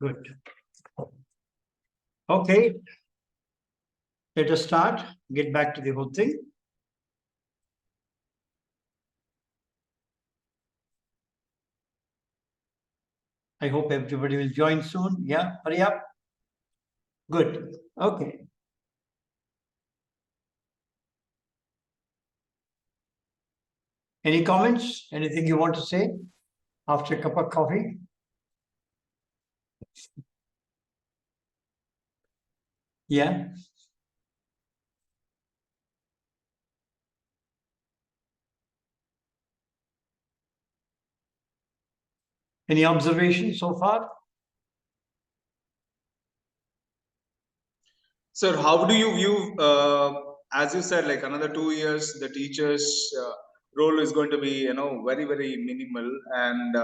Good. Okay. Let us start. Get back to the whole thing. I hope everybody will join soon. Yeah, hurry up. Good. Okay. Any comments? Anything you want to say after a cup of coffee? Yeah. Any observations so far? Sir, how do you view, as you said, like another 2 years, the teacher's role is going to be, very, very minimal. And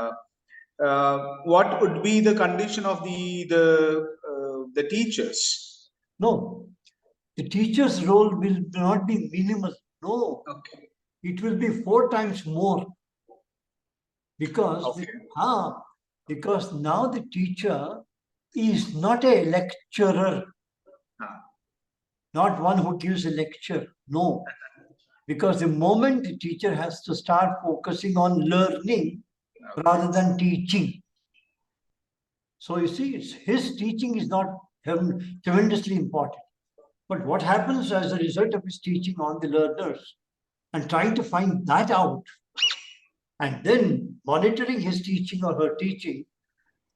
what would be the condition of the teachers? No. The teacher's role will not be minimal. No. Okay. It will be 4 times more. Because, Okay. because now the teacher is not a lecturer. Not one who gives a lecture. No. Because the moment the teacher has to start focusing on learning rather than teaching. So you see, his teaching is not tremendously important. But what happens as a result of his teaching on the learners and trying to find that out and then monitoring his teaching or her teaching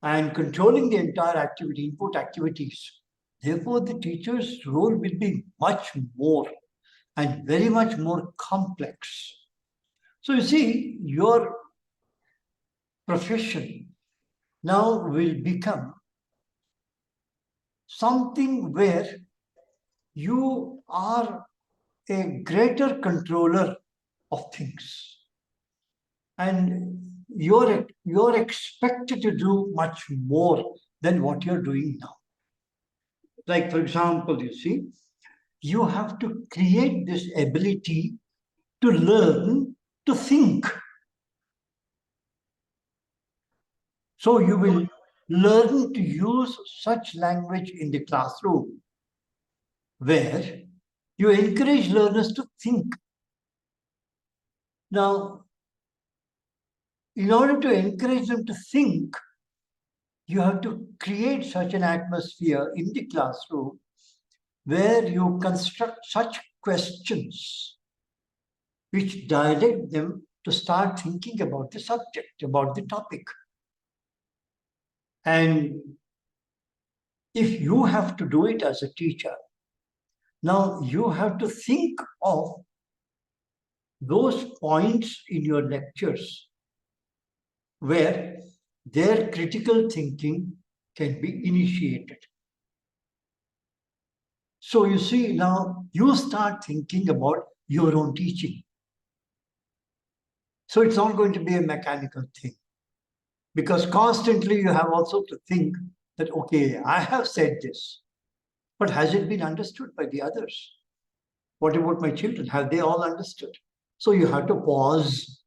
and controlling the entire activity, input activities. Therefore, the teacher's role will be much more and very much more complex. So you see, your profession now will become something where you are a greater controller of things. And you're expected to do much more than what you're doing now. Like, for example, you see, you have to create this ability to learn to think. So you will learn to use such language in the classroom where you encourage learners to think. Now, in order to encourage them to think, you have to create such an atmosphere in the classroom where you construct such questions which direct them to start thinking about the subject, about the topic. And if you have to do it as a teacher, now you have to think of those points in your lectures where their critical thinking can be initiated. So you see, now you start thinking about your own teaching. So it's not going to be a mechanical thing. Because constantly you have also to think that, okay, I have said this, but has it been understood by the others? What about my children? Have they all understood? So you have to pause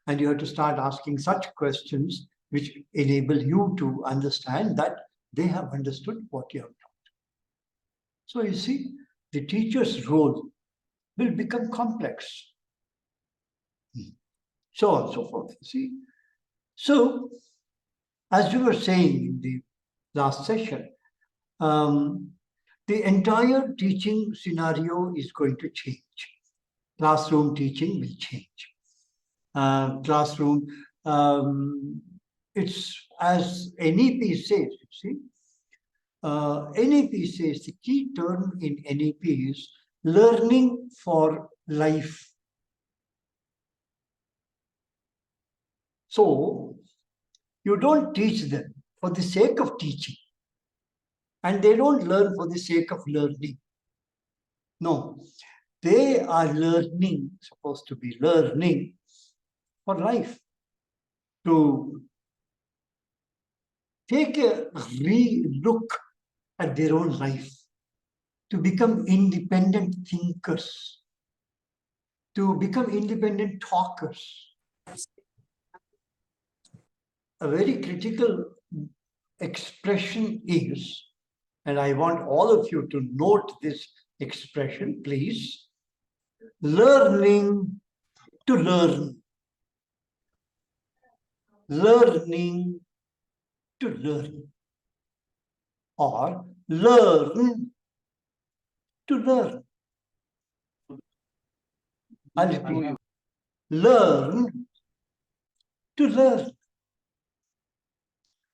and you have to start asking such questions which enable you to understand that they have understood what you have taught. So you see, the teacher's role will become complex. So on and so forth. See? So, as we were saying in the last session, the entire teaching scenario is going to change. Classroom teaching will change. Classroom, it's as NEP says, you see, NEP says the key term in NEP is learning for life. So, you don't teach them for the sake of teaching. And they don't learn for the sake of learning. No, they are supposed to be learning for life. To take a re-look at their own life. To become independent thinkers. To become independent talkers. A very critical expression is, and I want all of you to note this expression, please. Learning to learn. Learning to learn. Or learn to learn. I'll repeat. Learn to learn.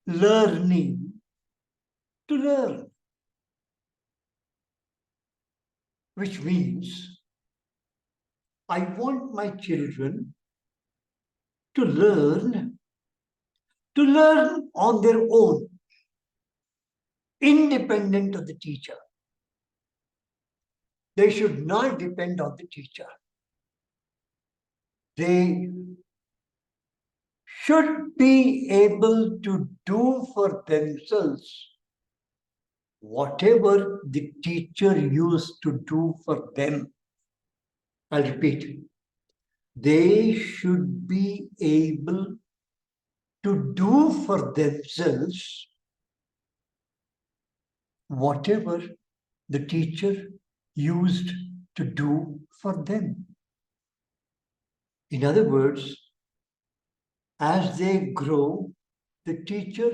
Learning to learn. Which means I want my children to learn on their own, independent of the teacher. They should not depend on the teacher. They should be able to do for themselves whatever the teacher used to do for them. I'll repeat. They should be able to do for themselves whatever the teacher used to do for them. In other words, as they grow, the teacher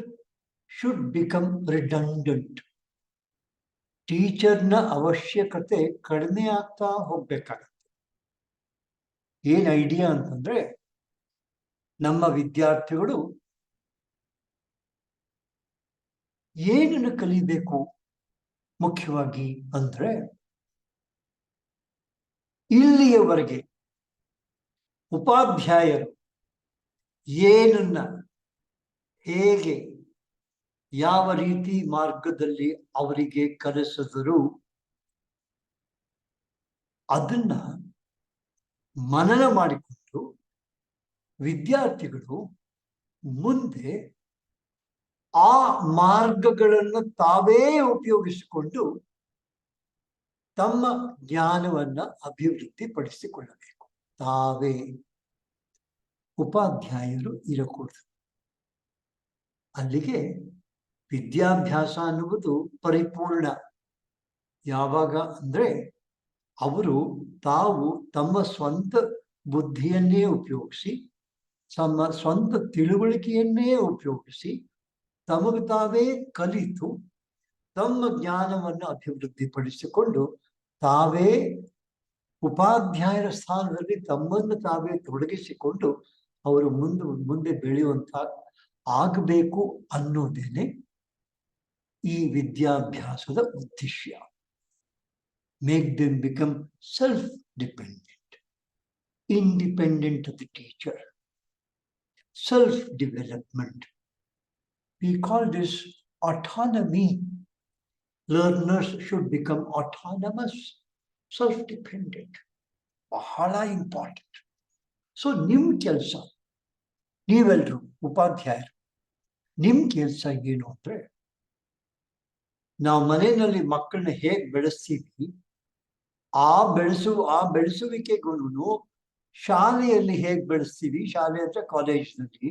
should become redundant. ಟೀಚರ್ನ ಅವಶ್ಯಕತೆ ಕಡಿಮೆ ಆಗ್ತಾ ಹೋಗ್ಬೇಕಾಗತ್ತೆ. ಏನ್ idea ಅಂತಂದ್ರೆ, ನಮ್ಮ ವಿದ್ಯಾರ್ಥಿಗಳು ಏನನ್ನು ಕಲಿಬೇಕು ಮುಖ್ಯವಾಗಿ ಅಂದ್ರೆ, ಇಲ್ಲಿಯವರೆಗೆ ಉಪಾಧ್ಯಾಯರು ಏನನ್ನ ಹೇಗೆ ಯಾವ ರೀತಿ ಮಾರ್ಗದಲ್ಲಿ ಅವರಿಗೆ ಕಲಿಸಿದರು ಅದನ್ನ ಮನನ ಮಾಡಿಕೊಂಡು ವಿದ್ಯಾರ್ಥಿಗಳು ಮುಂದೆ ಆ ಮಾರ್ಗಗಳನ್ನು ತಾವೇ ಉಪಯೋಗಿಸಿಕೊಂಡು ತಮ್ಮ ಜ್ಞಾನವನ್ನ ಅಭಿವೃದ್ಧಿಪಡಿಸಿಕೊಳ್ಳಬೇಕು. ತಾವೇ ಉಪಾಧ್ಯಾಯರು ಇರಕೂಡದು. ಅಲ್ಲಿಗೆ ವಿದ್ಯಾಭ್ಯಾಸ ಅನ್ನುವುದು ಪರಿಪೂರ್ಣ ಯಾವಾಗ ಅಂದ್ರೆ, ಅವರು ತಾವು ತಮ್ಮ ಸ್ವಂತ ಬುದ್ಧಿಯನ್ನೇ ಉಪಯೋಗಿಸಿ, ತಮ್ಮ ಸ್ವಂತ ತಿಳುವಳಿಕೆಯನ್ನೇ ಉಪಯೋಗಿಸಿ, ತಮಗೆ ತಾವೇ ಕಲಿತು ತಮ್ಮ ಜ್ಞಾನವನ್ನು ಅಭಿವೃದ್ಧಿಪಡಿಸಿಕೊಂಡು ತಾವೇ ಉಪಾಧ್ಯಾಯರ ಸ್ಥಾನದಲ್ಲಿ ತಮ್ಮನ್ನು ತಾವೇ ತೊಡಗಿಸಿಕೊಂಡು ಅವರು ಮುಂದೆ ಬೆಳೆಯುವಂತ ಆಗಬೇಕು ಅನ್ನೋದೇನೆ ಈ ವಿದ್ಯಾಭ್ಯಾಸದ ಉದ್ದೇಶ. Make them become self-dependent, independent of the teacher, self-development. We call this autonomy. Learners should become autonomous, self-dependent. ಬಹಳ ಇಂಪಾರ್ಟೆಂಟ್. ಸೊ ನಿಮ್ಮ ಕೆಲಸ, ನೀವೆಲ್ಲರೂ ಉಪಾಧ್ಯಾಯರು, ನಿಮ್ಮ ಕೆಲಸ ಏನು ಅಂದ್ರೆ, ನಾವು ಮನೆಯಲ್ಲಿ ಮಕ್ಕಳನ್ನ ಹೇಗೆ ಬೆಳೆಸ್ತೀವಿ, ಆ ಬೆಳೆಸುವಿಕೆಗೂ ಶಾಲೆಯಲ್ಲಿ ಹೇಗೆ ಬೆಳೆಸ್ತೀವಿ, ಶಾಲೆ ಅಂದ್ರೆ ಕಾಲೇಜಿನಲ್ಲಿ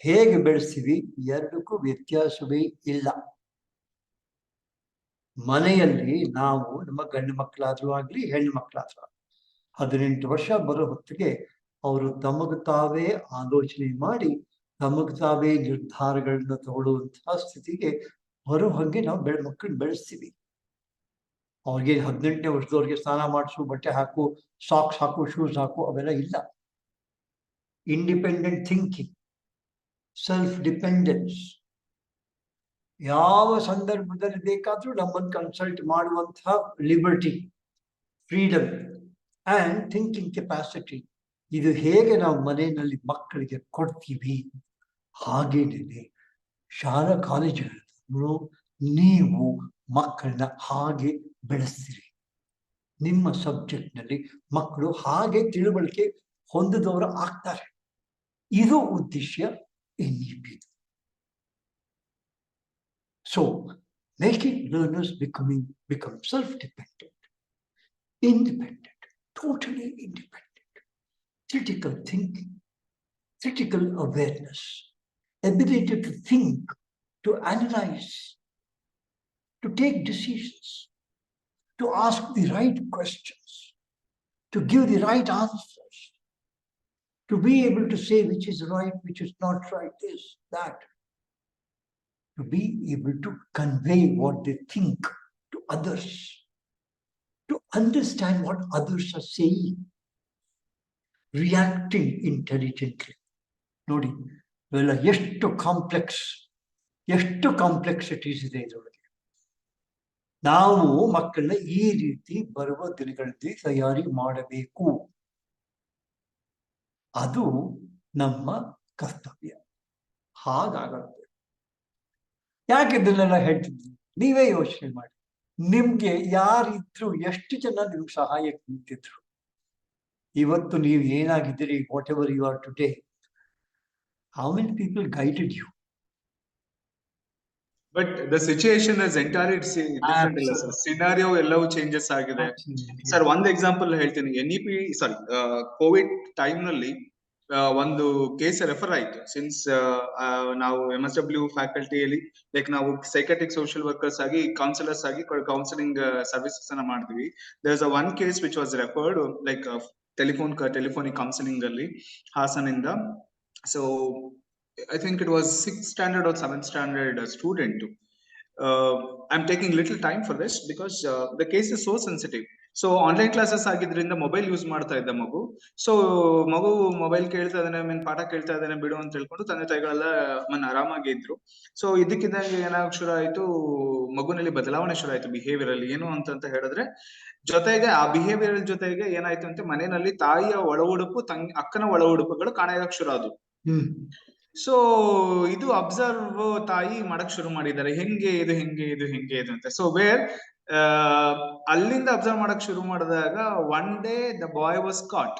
ಹೇಗೆ ಬೆಳೆಸ್ತೀವಿ, ಎರಡಕ್ಕೂ ವ್ಯತ್ಯಾಸವೇ ಇಲ್ಲ. ಮನೆಯಲ್ಲಿ ನಾವು ನಮ್ಮ ಗಂಡು ಮಕ್ಕಳಾದ್ರೂ ಆಗ್ಲಿ ಹೆಣ್ಣು ಮಕ್ಕಳಾದ್ರೂ 18 ವರ್ಷ ಬರೋ ಹೊತ್ತಿಗೆ ಅವರು ತಮಗೆ ತಾವೇ ಆಲೋಚನೆ ಮಾಡಿ ತಮಗೆ ತಾವೇ ನಿರ್ಧಾರಗಳನ್ನ ತಗೊಳ್ಳುವಂತಹ ಸ್ಥಿತಿಗೆ ಬರೋ ಹಾಗೆ ನಾವು ಮಕ್ಕಳನ್ನ ಬೆಳೆಸ್ತೀವಿ. ಅವ್ರಿಗೆ 18ನೇ ವರ್ಷದವ್ರಿಗೆ ಸ್ನಾನ ಮಾಡಿಸು, ಬಟ್ಟೆ ಹಾಕು, ಸಾಕ್ಸ್ ಹಾಕು, ಶೂಸ್ ಹಾಕು, ಅವೆಲ್ಲ ಇಲ್ಲ. ಇಂಡಿಪೆಂಡೆಂಟ್ ಥಿಂಕಿಂಗ್, ಸೆಲ್ಫ್ ಡಿಪೆಂಡೆನ್ಸ್, ಯಾವ ಸಂದರ್ಭದಲ್ಲಿ ಬೇಕಾದ್ರೂ ನಮ್ಮನ್ನು ಕನ್ಸಲ್ಟ್ ಮಾಡುವಂತಹ liberty, freedom and thinking capacity, ಇದು ಹೇಗೆ ನಾವು ಮನೆಯಲ್ಲಿ ಮಕ್ಕಳಿಗೆ ಕೊಡ್ತೀವಿ, ಹಾಗೇನೆ ಶಾಲಾ ಕಾಲೇಜುಗಳು ನೀವು ಮಕ್ಕಳನ್ನ ಹಾಗೆ ಬೆಳೆಸ್ತೀರಿ. ನಿಮ್ಮ ಸಬ್ಜೆಕ್ಟ್ನಲ್ಲಿ ಮಕ್ಕಳು ಹಾಗೆ ತಿಳುವಳಿಕೆ ಹೊಂದಿದವರು ಆಗ್ತಾರೆ. ಇದು ಉದ್ದೇಶ NEP. So, making learners become self-dependent, independent, totally independent, critical thinking, critical awareness, ability to think, to analyze, to take decisions, to ask the right questions, to give the right answers, to be able to say which is right, which is not right, this, that, to be able to convey what they think to others, to understand what others are saying, reacting intelligently. ನೋಡಿ ಇವೆಲ್ಲ ಎಷ್ಟು complexities ಇದೆ ಇದರೊಳಗೆ. ನಾವು ಮಕ್ಕಳನ್ನ ಈ ರೀತಿ ಬರುವ ದಿನಗಳಲ್ಲಿ ತಯಾರಿ ಮಾಡಬೇಕು. ಅದು ನಮ್ಮ ಕರ್ತವ್ಯ. ಹಾಗಾಗತ್ತೆ. ಯಾಕೆ ಇದನ್ನೆಲ್ಲ ಹೇಳ್ತಿದ್ವಿ? ನೀವೇ ಯೋಚನೆ ಮಾಡಿ. ನಿಮ್ಗೆ ಯಾರಿದ್ರು, ಎಷ್ಟು ಜನ ನಿಮ್ಗೆ ಸಹಾಯಕ್ಕೆ ನಿಂತಿದ್ರು? ಇವತ್ತು ನೀವು ಏನಾಗಿದ್ದೀರಿ, whatever you are today, how many people guided you? But the situation is entirely different. Scenario ಎಲ್ಲವೂ ಚೇಂಜಸ್ ಆಗಿದೆ. ಸರ್ ಒಂದು ಎಕ್ಸಾಂಪಲ್ ಹೇಳ್ತೀನಿ. NEP ಕೋವಿಡ್ ಟೈಮ್ ನಲ್ಲಿ ಒಂದು ಕೇಸ್ ರೆಫರ್ ಆಯ್ತು. ಸಿನ್ಸ್ ನಾವು MSW ಫ್ಯಾಕಲ್ಟಿಯಲ್ಲಿ ಲೈಕ್ ನಾವು ಸೈಕಾಟ್ರಿಕ್ ಸೋಷಿಯಲ್ ವರ್ಕರ್ಸ್ ಆಗಿ, ಕೌನ್ಸಿಲರ್ಸ್ ಆಗಿ ಕೌನ್ಸಿಲಿಂಗ್ ಸರ್ವಿಸಸ್ ಅನ್ನ ಮಾಡ್ತೀವಿ. There is one case which was referred like telephonic counselling ಅಲ್ಲಿ ಹಾಸನಿಂದ. So I think it was 6th standard or 7th standard student. I'm taking little time for this because the case is so sensitive. So online classes ಆಗಿದ್ರಿಂದ mobile use ಮಾಡ್ತಾ ಇದ್ದ ಮಗು. So ಮಗು mobile ಕೇಳ್ತಾ ಇದ್ದಾನೆ, ಪಾಠ ಕೇಳ್ತಾ ಇದ್ದಾನೆ ಬಿಡು ಅಂತ ಹೇಳ್ಕೊಂಡು ತಂದೆ ತಾಯಿಗಳೆಲ್ಲ ಆರಾಮಾಗಿ ಇದ್ರು. ಸೊ ಇದಕ್ಕಿದ್ದಂಗೆ ಏನಾಗ ಶುರು ಆಯ್ತು, ಮಗುನಲ್ಲಿ ಬದಲಾವಣೆ ಶುರು ಆಯ್ತು ಬಿಹೇವಿಯರ್ ಅಲ್ಲಿ. ಏನು ಅಂತ ಹೇಳಿದ್ರೆ, ಜೊತೆಗೆ ಆ ಬಿಹೇವಿಯರ್ ಜೊತೆಗೆ ಏನಾಯ್ತು ಅಂತ, ಮನೆಯಲ್ಲಿ ತಾಯಿಯ ಒಳ ಉಡುಪು, ಅಕ್ಕನ ಒಳ ಉಡುಪುಗಳು ಕಾಣಕ್ಕೆ ಶುರು ಆದವು. ಸೊ ಇದು ಅಬ್ಸರ್ವ್ ತಾಯಿ ಮಾಡಕ್ ಶುರು ಮಾಡಿದ್ದಾರೆ, ಹೆಂಗೆ ಇದು ಅಂತ. ಸೊ ವೇರ್ ಅಲ್ಲಿಂದ ಅಬ್ಸರ್ವ್ ಮಾಡಕ್ ಶುರು ಮಾಡಿದಾಗ one day the boy was ಕಾಟ್.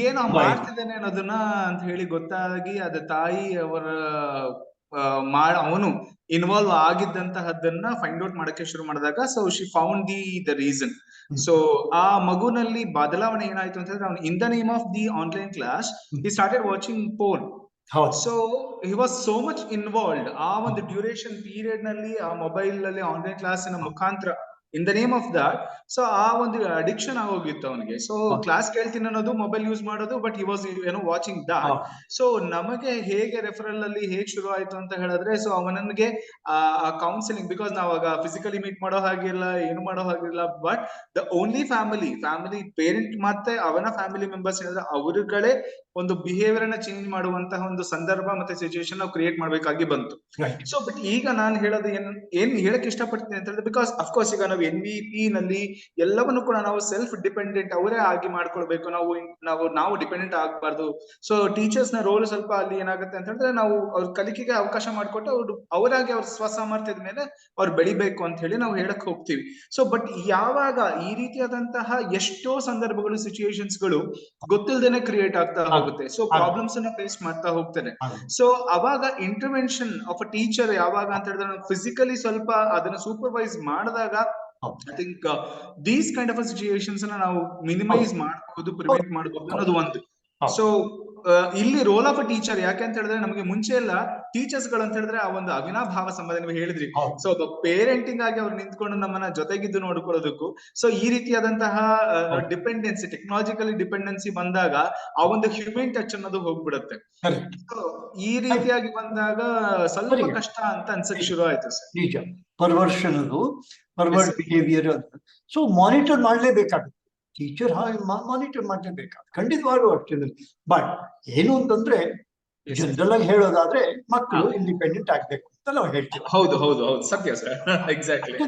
ಏನೋ ಮಾಡ್ತಿದ್ದಾನೆ ಅನ್ನೋದನ್ನ ಅಂತ ಹೇಳಿ ಗೊತ್ತಾಗಿ, ಅದ ತಾಯಿ ಅವರ ಅವನು ಇನ್ವಾಲ್ವ್ ಆಗಿದ್ದಂತಹದ್ದನ್ನ ಫೈಂಡ್ ಔಟ್ ಮಾಡಕ್ಕೆ ಶುರು ಮಾಡಿದಾಗ, so she found the reason. So ಆ ಮಗುನಲ್ಲಿ ಬದಲಾವಣೆ ಏನಾಯ್ತು ಅಂತಂದ್ರೆ, ಅವ್ನು in the name of the online class he started watching porn. So he was so much involved. ಆ ಒಂದು ಡ್ಯೂರೇಷನ್ ಪೀರಿಯಡ್ ನಲ್ಲಿ ಆ ಮೊಬೈಲ್ ನಲ್ಲಿ ಆನ್ಲೈನ್ ಕ್ಲಾಸಿನ ಮುಖಾಂತರ, in the name of that, so ಆ ಒಂದು ಅಡಿಕ್ಷನ್ ಆಗೋಗಿತ್ತು ಅವನಿಗೆ. ಸೊ ಕ್ಲಾಸ್ ಕೇಳ್ತೀನಿ ಅನ್ನೋದು, ಮೊಬೈಲ್ ಯೂಸ್ ಮಾಡೋದು, but he was watching that. So ನಮಗೆ ಹೇಗೆ ರೆಫರಲ್ ಅಲ್ಲಿ ಹೇಗೆ ಶುರು ಆಯ್ತು ಅಂತ ಹೇಳಿದ್ರೆ, ಸೊ ಅವನಿಗೆ ಕೌನ್ಸಿಲಿಂಗ್, ಬಿಕಾಸ್ ನಾವಾಗ ಫಿಸಿಕಲಿ ಮೀಟ್ ಮಾಡೋ ಹಾಗಿಲ್ಲ, ಏನು ಮಾಡೋ ಹಾಗಿಲ್ಲ, but the only family parent ಮತ್ತೆ ಅವನ ಫ್ಯಾಮಿಲಿ ಮೆಂಬರ್ಸ್ ಏನಾದ್ರೆ ಅವರುಗಳೇ ಒಂದು ಬಿಹೇವಿಯರ್ ಅನ್ನ ಚೇಂಜ್ ಮಾಡುವಂತಹ ಒಂದು ಸಂದರ್ಭ ಮತ್ತೆ ಸಿಚುವೇಶನ್ ನಾವು ಕ್ರಿಯೇಟ್ ಮಾಡ್ಬೇಕಾಗಿ ಬಂತು. ಸೊ ಬಟ್ ಈಗ ನಾನು ಹೇಳೋದು ಏನ್ ಹೇಳಕ್ ಇಷ್ಟಪಡ್ತೀನಿ ಅಂತ ಹೇಳಿದ್ರೆ, ಬಿಕಾಸ್ ಅಫ್ಕೋರ್ಸ್ ಈಗ ನಾವು NVP ನಲ್ಲಿ ಎಲ್ಲವನ್ನು ಕೂಡ ನಾವು ಸೆಲ್ಫ್ ಡಿಪೆಂಡೆಂಟ್ ಅವರೇ ಆಗಿ ಮಾಡ್ಕೊಳ್ಬೇಕು. ನಾವು ಡಿಪೆಂಡೆಂಟ್ ಆಗಬಾರ್ದು. ಸೊ ಟೀಚರ್ಸ್ ನ ರೋಲ್ ಸ್ವಲ್ಪ ಅಲ್ಲಿ ಏನಾಗುತ್ತೆ ಅಂತ ಹೇಳಿದ್ರೆ, ನಾವು ಅವ್ರ ಕಲಿಕೆಗೆ ಅವಕಾಶ ಮಾಡಿಕೊಟ್ಟು ಅವರಾಗಿ ಅವ್ರ ಸ್ವಸಾಮರ್ಥ್ಯದ ಮೇಲೆ ಅವ್ರು ಬೆಳಿಬೇಕು ಅಂತ ಹೇಳಿ ನಾವು ಹೇಳಕ್ ಹೋಗ್ತೀವಿ. ಸೊ ಬಟ್ ಯಾವಾಗ ಈ ರೀತಿಯಾದಂತಹ ಎಷ್ಟೋ ಸಂದರ್ಭಗಳು, ಸಿಚುಯೇಷನ್ಸ್ ಗಳು ಗೊತ್ತಿಲ್ಲದೇನೆ ಕ್ರಿಯೇಟ್ ಆಗ್ತಾ ಹೋಗುತ್ತೆ. ಸೊ ಪ್ರಾಬ್ಲಮ್ಸ್ ಅನ್ನ ಫೇಸ್ ಮಾಡ್ತಾ ಹೋಗ್ತಾರೆ. ಸೊ ಅವಾಗ ಇಂಟರ್ವೆನ್ಷನ್ ಆಫ್ ಅ ಟೀಚರ್ ಯಾವಾಗ ಅಂತ ಹೇಳಿದ್ರೆ, ನಾವು ಫಿಸಿಕಲಿ ಸ್ವಲ್ಪ ಅದನ್ನ ಸೂಪರ್ವೈಸ್ ಮಾಡಿದಾಗ, I think these kind of situations ಅನ್ನ ನಾವು ಮಿನಿಮೈಸ್ ಮಾಡಬಹುದು, ಪ್ರಿವೆಂಟ್ ಮಾಡಬಹುದು ಅನ್ನೋದು ಒಂದು. ಸೊ ಇಲ್ಲಿ ರೋಲ್ ಆಫ್ ಅ ಟೀಚರ್ ಯಾಕೆ ಅಂತ ಹೇಳಿದ್ರೆ, ನಮಗೆ ಮುಂಚೆ ಎಲ್ಲ ಟೀಚರ್ಸ್ ಗಳು ಅಂತ ಹೇಳಿದ್ರೆ ಆ ಒಂದು ಅವಿನಾಭಾವ ಸಂಬಂಧ, ನೀವು ಹೇಳಿದ್ರಿ. ಸೊ ಪೇರೆಂಟಿಂಗ್ ಆಗಿ ಅವ್ರು ನಿಂತ್ಕೊಂಡು ನಮ್ಮನ್ನ ಜೊತೆಗಿದ್ದು ನೋಡ್ಕೊಳ್ಳೋದಕ್ಕೂ, ಸೊ ಈ ರೀತಿಯಾದಂತಹ ಡಿಪೆಂಡೆನ್ಸಿ, ಟೆಕ್ನಾಲಜಿಕಲಿ ಡಿಪೆಂಡೆನ್ಸಿ ಬಂದಾಗ ಆ ಒಂದು ಹ್ಯೂಮನ್ ಟಚ್ ಅನ್ನೋದು ಹೋಗ್ಬಿಡುತ್ತೆ. ಈ ರೀತಿಯಾಗಿ ಬಂದಾಗ ಸ್ವಲ್ಪ ಕಷ್ಟ ಅಂತ ಅನ್ಸಕ್ ಶುರು ಆಯ್ತು ಸರ್. ನಿಜ, ಪರ್ವರ್ಡ್ ಬಿಹೇವಿಯರ್. ಸೊ ಮಾನಿಟರ್ ಮಾಡ್ಲೇಬೇಕಾಗುತ್ತೆ ಟೀಚರ್, ಮಾನಿಟರ್ ಮಾಡ್ಲೇಬೇಕಾಗುತ್ತೆ ಖಂಡಿತವಾಗ್ಲೂ ಅಷ್ಟೇ. ಬಟ್ ಏನು ಅಂತಂದ್ರೆ, ಜನರಲ್ ಆಗಿ ಹೇಳೋದಾದ್ರೆ, ಮಕ್ಕಳು ಇಂಡಿಪೆಂಡೆಂಟ್ ಆಗ್ಬೇಕು ಅಂತ ನಾವು ಹೇಳ್ತೀವಿ. ಹೌದು ಸತ್ಯ ಸರ್, ಎಕ್ಸಾಕ್ಟ್ಲಿ.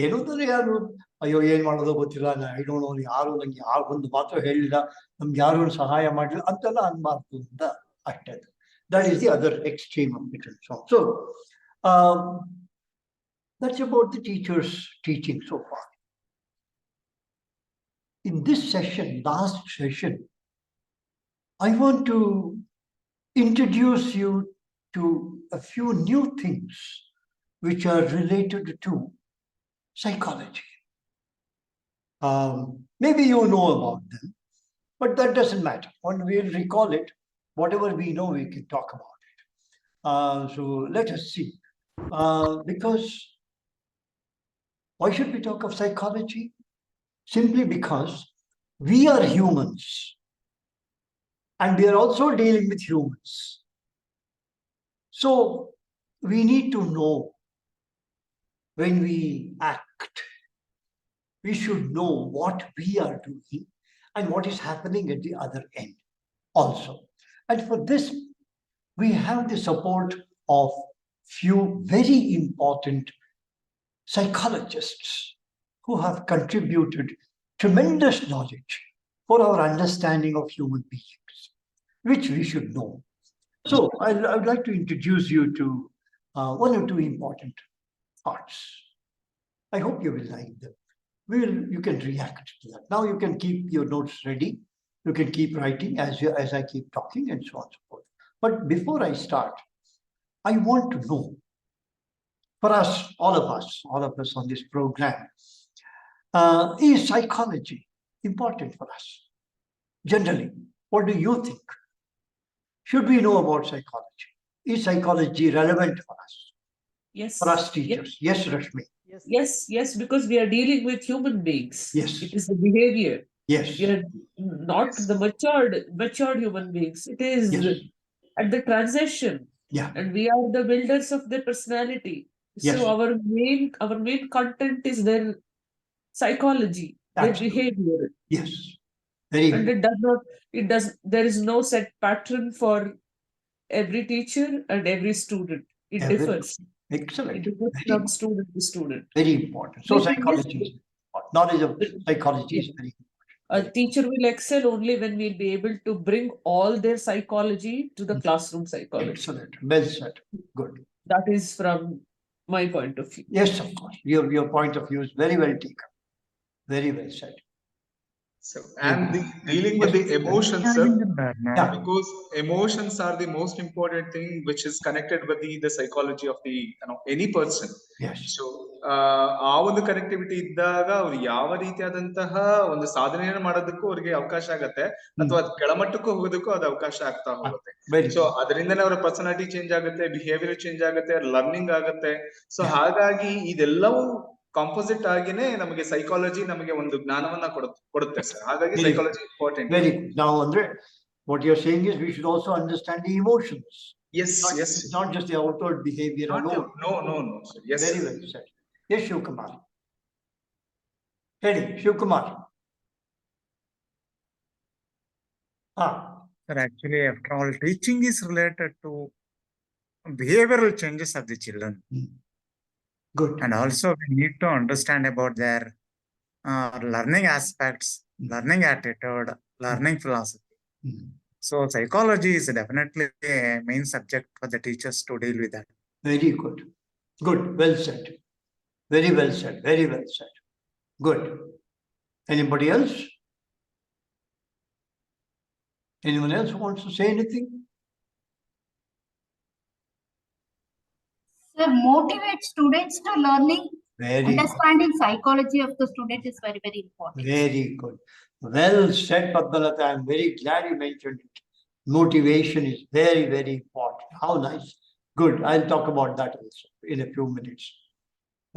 ಏನು ಅಂತಂದ್ರೆ, ಯಾರು ಅಯ್ಯೋ ಏನ್ ಮಾಡೋದೋ ಗೊತ್ತಿಲ್ಲ, ಐ ಡೋಂಟ್ ನೋ, ಯಾರು ನಂಗೆ ಯಾರು ಒಂದು ಮಾತ್ರ ಹೇಳಿಲ್ಲ, ನಮ್ಗೆ ಯಾರು ಸಹಾಯ ಮಾಡಲಿಲ್ಲ ಅಂತೆಲ್ಲ ಅನ್ಬಾರ್ದು ಅಂತ ಅಷ್ಟೇ. That is the other extreme of it. So that's about the teachers teaching so far. In this session, last session, I want to introduce you to a few new things which are related to psychology. Maybe you know about them, but that doesn't matter. When we'll recall it, whatever we know, we can talk about it. So let us see. Because why should we talk of psychology? Simply because we are humans and we are also dealing with humans. So we need to know when we act, we should know what we are doing and what is happening at the other end also. And for this, we have the support of few very important psychologists who have contributed tremendous knowledge for our understanding of human beings, which we should know. So I would like to introduce you to one or two important thoughts. I hope you will like them. You can react to that. Now you can keep your notes ready. You can keep writing as I keep talking and so on and so forth. But before I start, I want to know, for us, all of us on this program, is psychology important for us? Generally, what do you think? Should we know about psychology? Is psychology relevant for us? Yes. For us teachers? Yes, Rashmi. Yes, because we are dealing with human beings. Yes. It is the behavior. Yes. We are not the matured human beings. It is Yes. at the transition. Yeah. And we are the builders of their personality. Yes. So our main content is their psychology, their Absolutely. behavior. Yes. Very And good. there is no set pattern for every teacher and every student. It Every- differs. Excellent. It differs Very from good. student to student. Very important. So Yes, psychology is important. Knowledge of psychology is very A important. teacher will excel only when we'll be able to bring all their psychology to the classroom psychology. Excellent. Well said. Good. That is from my point of view. Yes, of course. Your point of view is very well taken. Very well said. So, and dealing with the emotions, sir, Yeah. because emotions are the most important thing which is connected with the psychology of the any person. Yes. So ಆ ಒಂದು connectivity ಇದ್ದಾಗ ಅವ್ರು ಯಾವ ರೀತಿಯಾದಂತಹ ಒಂದು ಸಾಧನೆಯನ್ನು ಮಾಡೋದಕ್ಕೂ ಅವ್ರಿಗೆ ಅವಕಾಶ ಆಗತ್ತೆ ಅಥವಾ ಅದ್ ಕೆಳಮಟ್ಟಕ್ಕೂ ಹೋಗೋದಕ್ಕೂ ಅದು ಅವಕಾಶ ಆಗ್ತಾ ಹೋಗುತ್ತೆ. ಸೊ ಅದರಿಂದನೇ ಅವರ ಪರ್ಸನಾಲಿಟಿ ಚೇಂಜ್ ಆಗುತ್ತೆ, ಬಿಹೇವಿಯರ್ ಚೇಂಜ್ ಆಗುತ್ತೆ, ಲರ್ನಿಂಗ್ ಆಗುತ್ತೆ. ಸೊ ಹಾಗಾಗಿ ಇದೆಲ್ಲವೂ ಕಾಂಪೋಸಿಟ್ ಆಗಿನೇ ನಮಗೆ ಸೈಕಾಲಜಿ ನಮಗೆ ಒಂದು ಜ್ಞಾನವನ್ನ ಕೊಡುತ್ತೆ ಸರ್. ಹಾಗಾಗಿ psychology important. Very good. Now, Andre, what you're saying is we should also understand the emotions. Yes, yes. Not just the outward behavior alone. No, sir. Yes. Very well said. Yes, Shivkumar. Ready, Shivkumar. Sir, actually, after all, teaching is related to behavioral changes of the children. Good. And also we need to understand about their learning aspects, learning attitude, learning philosophy. So psychology is definitely a main subject for the teachers to deal with that. Very good. Good. Well said. Very well said. Very well said. Good. Anybody else? Anyone else who wants to say anything? Sir, motivate students to learning. Very Understanding psychology of the student is very, very important. Very good. Well said, Padmalata. I'm very glad you mentioned it. Motivation is very, very important. How nice. Good. I'll talk about that also in a few minutes.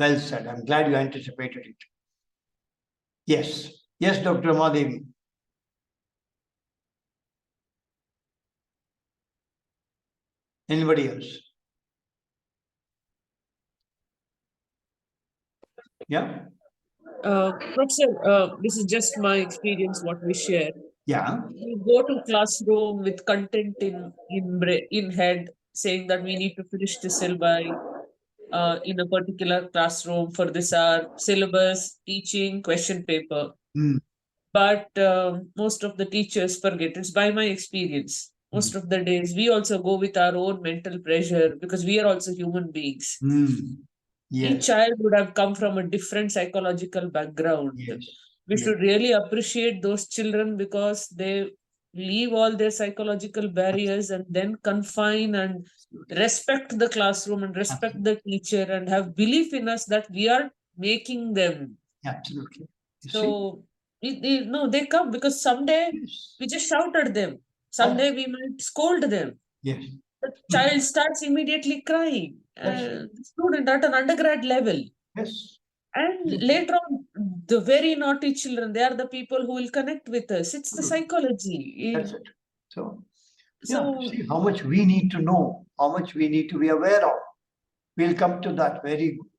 Well said. I'm glad you anticipated it. Yes. Yes, Dr. Madevi. Anybody else? Yeah. Professor, this is just my experience, what we share. Yeah. We go to classroom with content in head, saying that we need to finish the syllabi in a particular classroom for this hour, syllabus, teaching, question paper. But most of the teachers forget. It's by my experience. Most of the days, we also go with our own mental pressure because we are also human beings. Yes. Each child would have come from a different psychological background. Yes. We should really appreciate those children because they leave all their psychological barriers and then confine and respect the classroom and respect the teacher and have belief in us that we are making them. Absolutely. So they come because someday we just shout at them. Someday we might scold them. Yes. the child starts immediately crying. That's The student at an undergrad level. Yes. And Yes. later on, the very naughty children, they are the people who will connect with us. It's the psychology. That's it. So, So yeah, see how much we need to know, how much we need to be aware of. We'll come to that. Very good.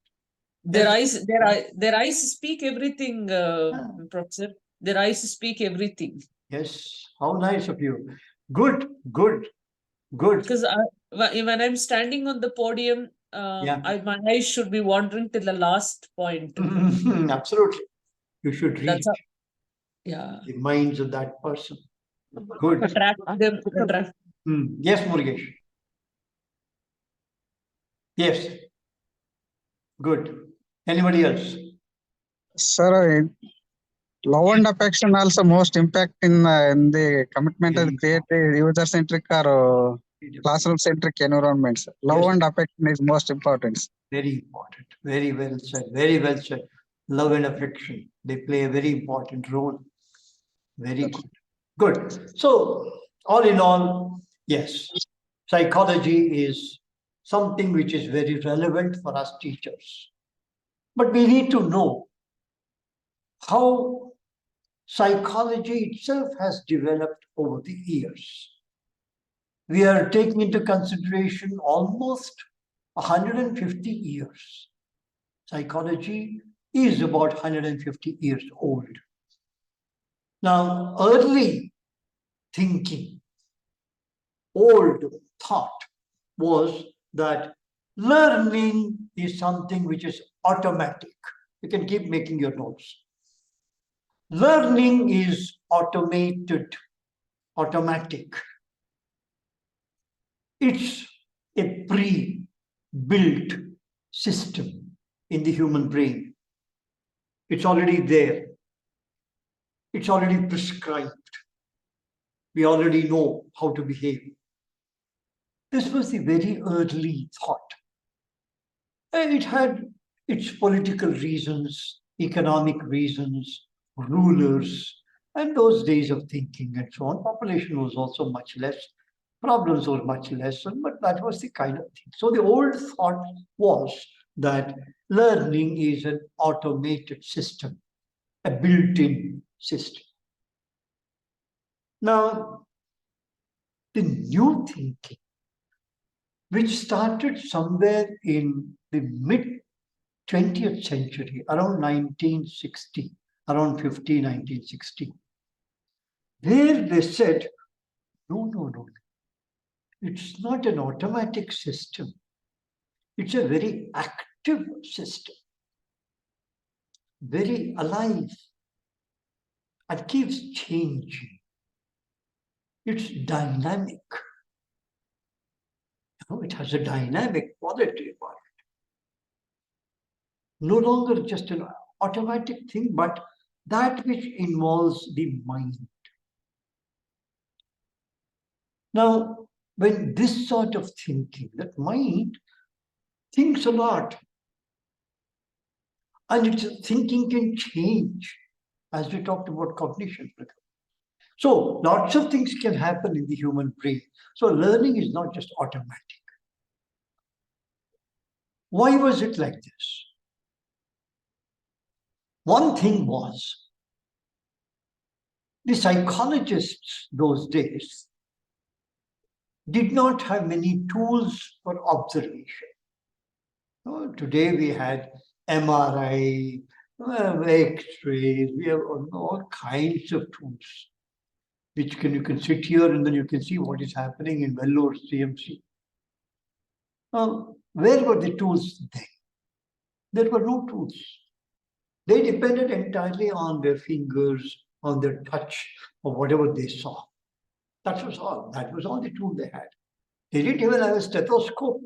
their eyes speak everything, Ah. Professor. Their eyes speak everything. Yes. How nice of you. Good, good, good. Because when I'm standing on the podium, Yeah. my eyes should be wandering till the last point. Absolutely. You should read That's how, yeah. the minds of that person. Good. Attract them. Attract. Yes, Murugesh. Yes. Good. Anybody else? Sir, love and affection also most impact in the commitment to create a user-centric or classroom-centric environments. Love Yes. and affection is most important. Very important. Very well said. Very well said. Love and affection. They play a very important role. Very good. Good. So, all in all, yes, psychology is something which is very relevant for us teachers. But we need to know how psychology itself has developed over the years. We are taking into consideration almost 150 years. Psychology is about 150 years old. Now, early thinking, old thought was that learning is something which is automatic. You can keep making your notes. Learning is automated, automatic. It's a pre-built system in the human brain. It's already there. It's already prescribed. We already know how to behave. This was the very early thought. And it had its political reasons, economic reasons, rulers, and those days of thinking and so on. Population was also much less. Problems were much less, but that was the kind of thing. So the old thought was that learning is an automated system, a built-in system. Now, the new thinking, which started somewhere in the mid 20th century, around 1960, around 1960, where they said, no. It's not an automatic system. It's a very active system, very alive, and keeps changing. It's dynamic. It has a dynamic quality about it. No longer just an automatic thing, but that which involves the mind. Now, when this sort of thinking, that mind thinks a lot, and its thinking can change, as we talked about cognition. So lots of things can happen in the human brain. So learning is not just automatic. Why was it like this? One thing was, the psychologists those days did not have many tools for observation. Today we had MRI, X-rays, we have all kinds of tools, which you can sit here and then you can see what is happening in Vellore CMC. Where were the tools then? There were no tools. They depended entirely on their fingers, on their touch, or whatever they saw. That was all. That was all the tool they had. They didn't even have a stethoscope.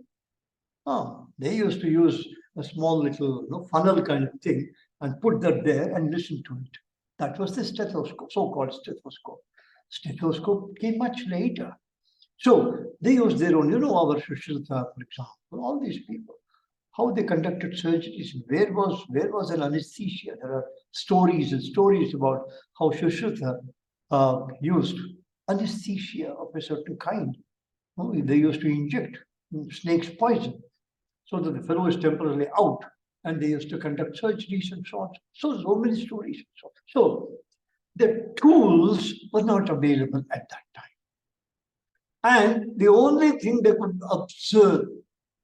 They used to use a small little funnel kind of thing and put that there and listen to it. That was the stethoscope, so-called stethoscope. Stethoscope came much later. So they used their own, our Shushilta, for example, all these people, how they conducted surgeries, where was an anesthesia. There are stories and stories about how Shushilta used anesthesia of a certain kind They used to inject snake's poison so that the fellow is temporarily out, and they used to conduct surgeries and so on. So many stories. So the tools were not available at that time. And the only thing they could observe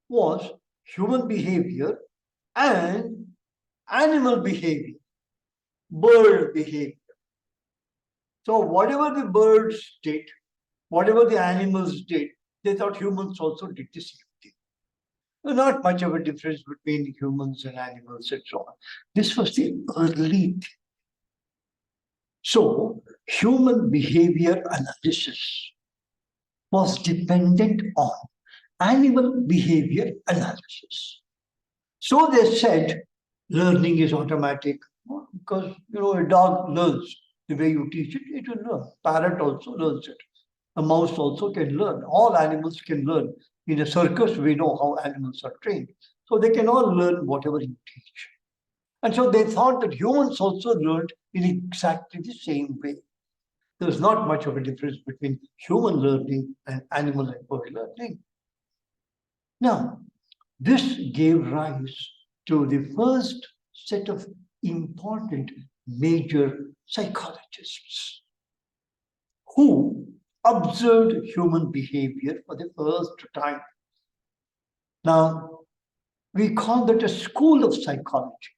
was human behavior and animal behavior, bird behavior. So whatever the birds did, whatever the animals did, they thought humans also did the same thing. Not much of a difference between humans and animals and so on. This was the early thing. So human behavior analysis was dependent on animal behavior analysis. So they said learning is automatic because a dog learns the way you teach it, it will learn. Parrot also learns it. A mouse also can learn. All animals can learn. In a circus, we know how animals are trained. So they can all learn whatever you teach. And so they thought that humans also learned in exactly the same way. There's not much of a difference between human learning and animal and bird learning. Now, this gave rise to the first set of important major psychologists who observed human behavior for the first time. Now, we call that a school of psychology,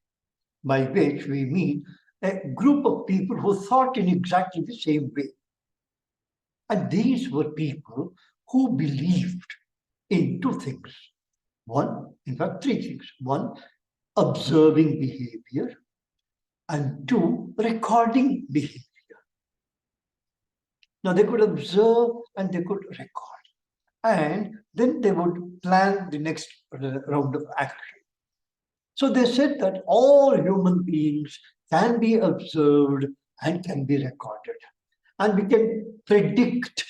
by which we mean a group of people who thought in exactly the same way. And these were people who believed in two things. One, in fact, three things. One, observing behavior, and two, recording behavior. Now, they could observe and they could record, and then they would plan the next round of action. So they said that all human beings can be observed and can be recorded. And we can predict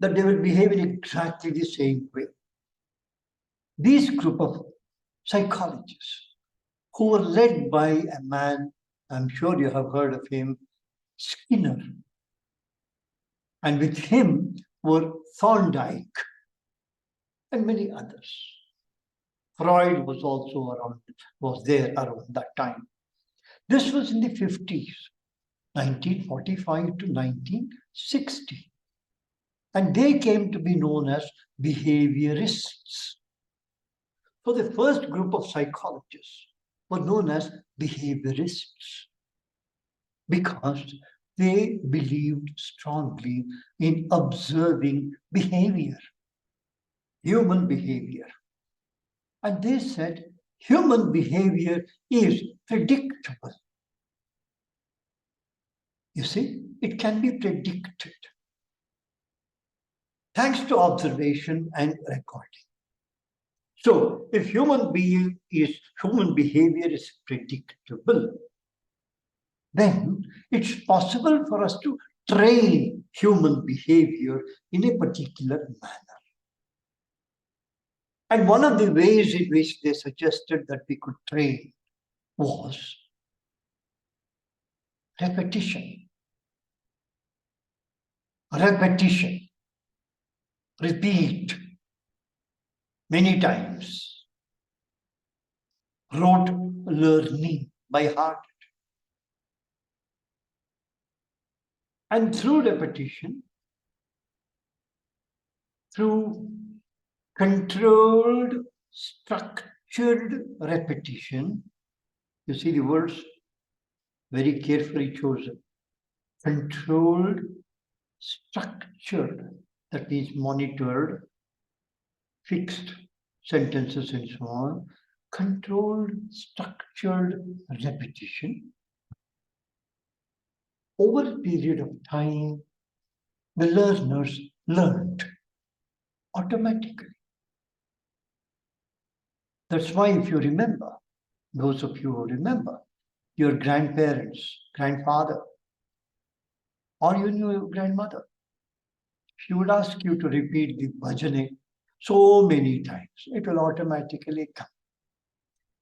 that they will behave in exactly the same way. These group of psychologists who were led by a man, I'm sure you have heard of him, Skinner. And with him were Thorndike and many others. Freud was also around, there around that time. This was in the 50s, 1945 to 1960. And they came to be known as behaviorists. So the first group of psychologists were known as behaviorists because they believed strongly in observing behavior, human behavior. And they said human behavior is predictable. You see, it can be predicted thanks to observation and recording. So if human behavior is predictable, then it's possible for us to train human behavior in a particular manner. And one of the ways in which they suggested that we could train was repetition. Repetition. Repeat many times. Rote learning by heart. And through repetition, through controlled, structured repetition, you see the words very carefully chosen. Controlled, structured, that means monitored, fixed sentences and so on. Controlled, structured repetition. Over a period of time, the learners learned automatically. That's why if you remember, those of you who remember, your grandparents, grandfather, or even your grandmother, she would ask you to repeat the bhajane so many times, it will automatically come.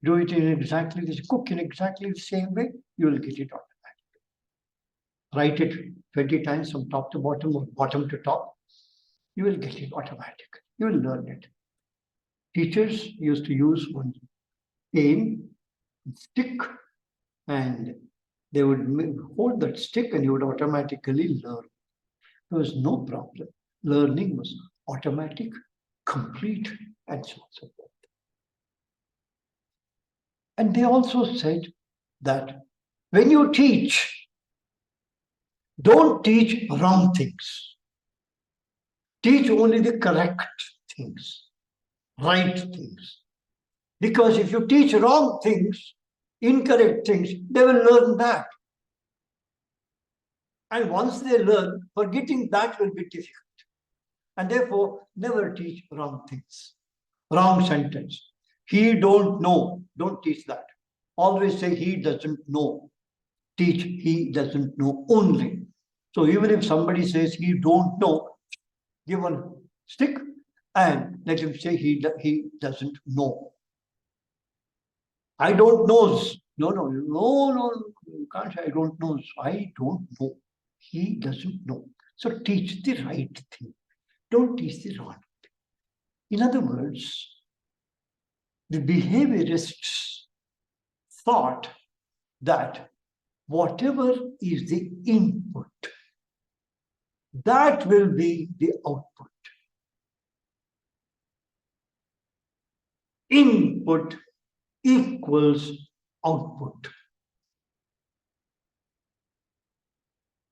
Do it in exactly this, cook in exactly the same way, you will get it automatically. Write it 20 times from top to bottom or bottom to top. you will get it automatic. You will learn it. Teachers used to use one aim, stick, and they would hold that stick and you would automatically learn. There was no problem. Learning was automatic, complete, and so on and so forth. And they also said that when you teach, don't teach wrong things. Teach only the correct things, right things. Because if you teach wrong things, incorrect things, they will learn that. And once they learn, forgetting that will be difficult. And therefore, never teach wrong things. Wrong sentence. He don't know. Don't teach that. Always say he doesn't know. Teach he doesn't know only. So even if somebody says he don't know, give one stick and let him say he doesn't know. I don't knows. No, you can't say I don't know. I don't know. He doesn't know. So teach the right thing. Don't teach the wrong thing. In other words, the behaviorists thought that whatever is the input, that will be the output. Input equals output.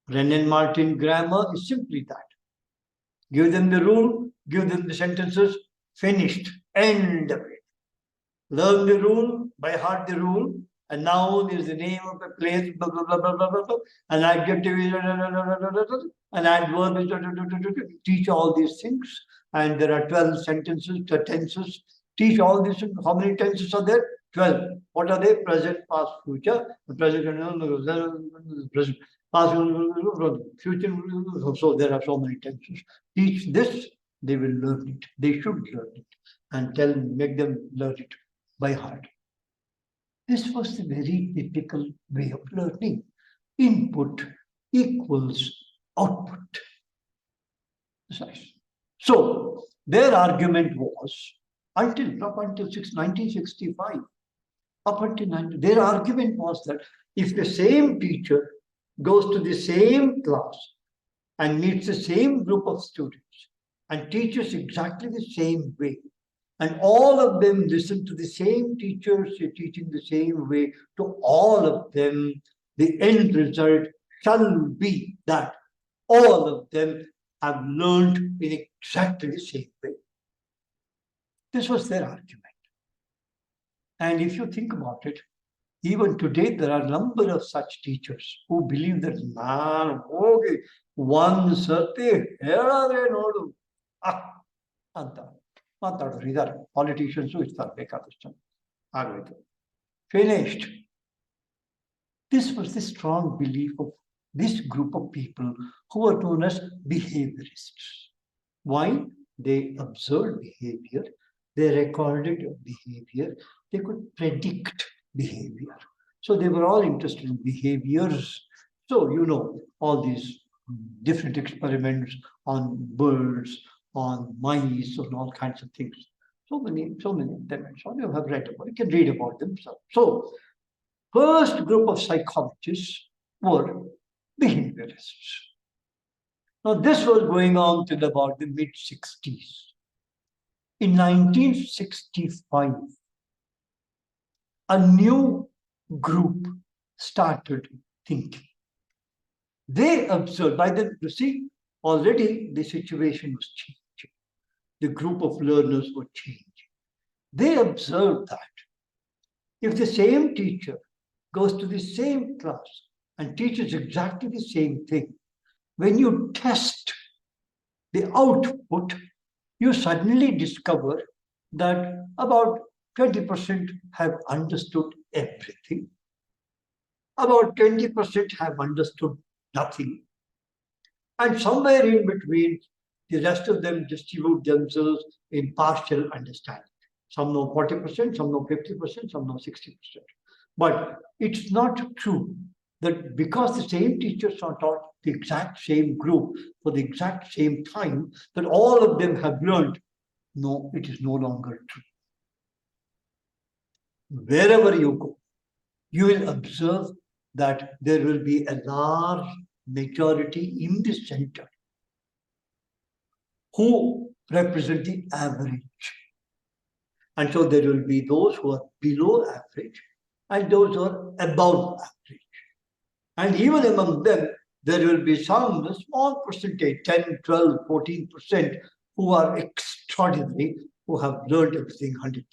Brennan Martin grammar is simply that. Give them the rule, give them the sentences, finished, end of it. Learn the rule, by heart the rule, and now there's the name of a place, blah, blah, blah, blah, blah, blah, blah, an adjective is, an adverb is, teach all these things, and there are 12 sentences, tenses, teach all these things. How many tenses are there? 12. What are they? Present, past, future, present, present, past, future. So there are so many tenses. Teach this, they will learn it. They should learn it, and make them learn it by heart. This was the very typical way of learning. Input equals output. So their argument was, up until 1965, their argument was that if the same teacher goes to the same class and meets the same group of students and teaches exactly the same way, and all of them listen to the same teachers teaching the same way to all of them, the end result shall be that all of them have learned in exactly the same way. This was their argument. And if you think about it, even today there are a number of such teachers who believe that, man, okay, one sati, nodu. Anta. Politicians finished. This was the strong belief of this group of people who were known as behaviorists. Why? They observed behavior, they recorded behavior, they could predict behavior. So they were all interested in behaviors. So, all these different experiments on birds, on mice, on all kinds of things. So many of them, and so you have read about. You can read about them. So, first group of psychologists were behaviorists. Now, this was going on till about the mid-60s. In 1965, a new group started thinking. They observed, by then, you see, already the situation was changing. The group of learners were changing. They observed that if the same teacher goes to the same class and teaches exactly the same thing, when you test the output, you suddenly discover that about 20% have understood everything. About 20% have understood nothing. And somewhere in between, the rest of them distribute themselves in partial understanding. Some know 40%, some know 50%, some know 60%. But it's not true that because the same teachers are taught the exact same group for the exact same time, that all of them have learned. No, it is no longer true. Wherever you go, you will observe that there will be a large majority in the center who represent the average. And so there will be those who are below average and those who are above average. And even among them, there will be some small percentage, 10, 12, 14%, who are extraordinary, who have learned everything 100%.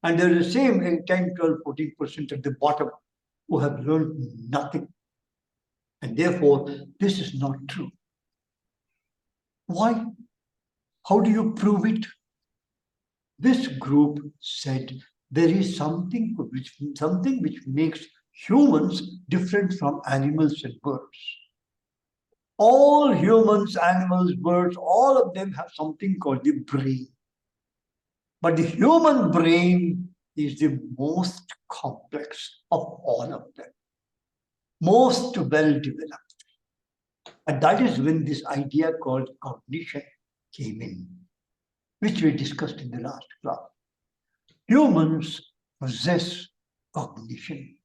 And there is the same 10, 12, 14% at the bottom who have learned nothing. And therefore, this is not true. Why? How do you prove it? This group said there is something which makes humans different from animals and birds. All humans, animals, birds, all of them have something called the brain. But the human brain is the most complex of all of them, most well developed. And that is when this idea called cognition came in, which we discussed in the last class. Humans possess cognition.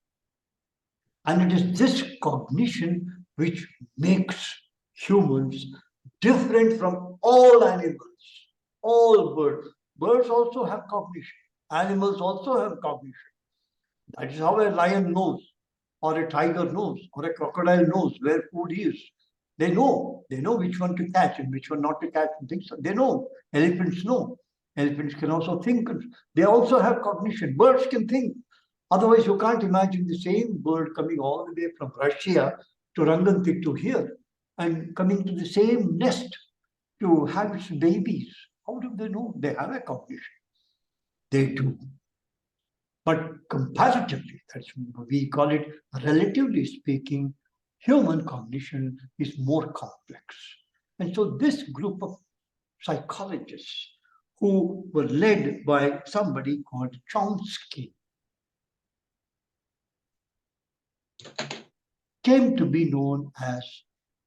And it is this cognition which makes humans different from all animals, all birds. Birds also have cognition. Animals also have cognition. That is how a lion knows, or a tiger knows, or a crocodile knows where food is. They know which one to catch and which one not to catch and things. They know. Elephants know. Elephants can also think. They also have cognition. Birds can think. Otherwise, you can't imagine the same bird coming all the way from Russia to Rangantik to here and coming to the same nest to have its babies. How do they know? They have a cognition. They do. But comparatively, that's we call it, relatively speaking, human cognition is more complex. And so this group of psychologists who were led by somebody called Chomsky came to be known as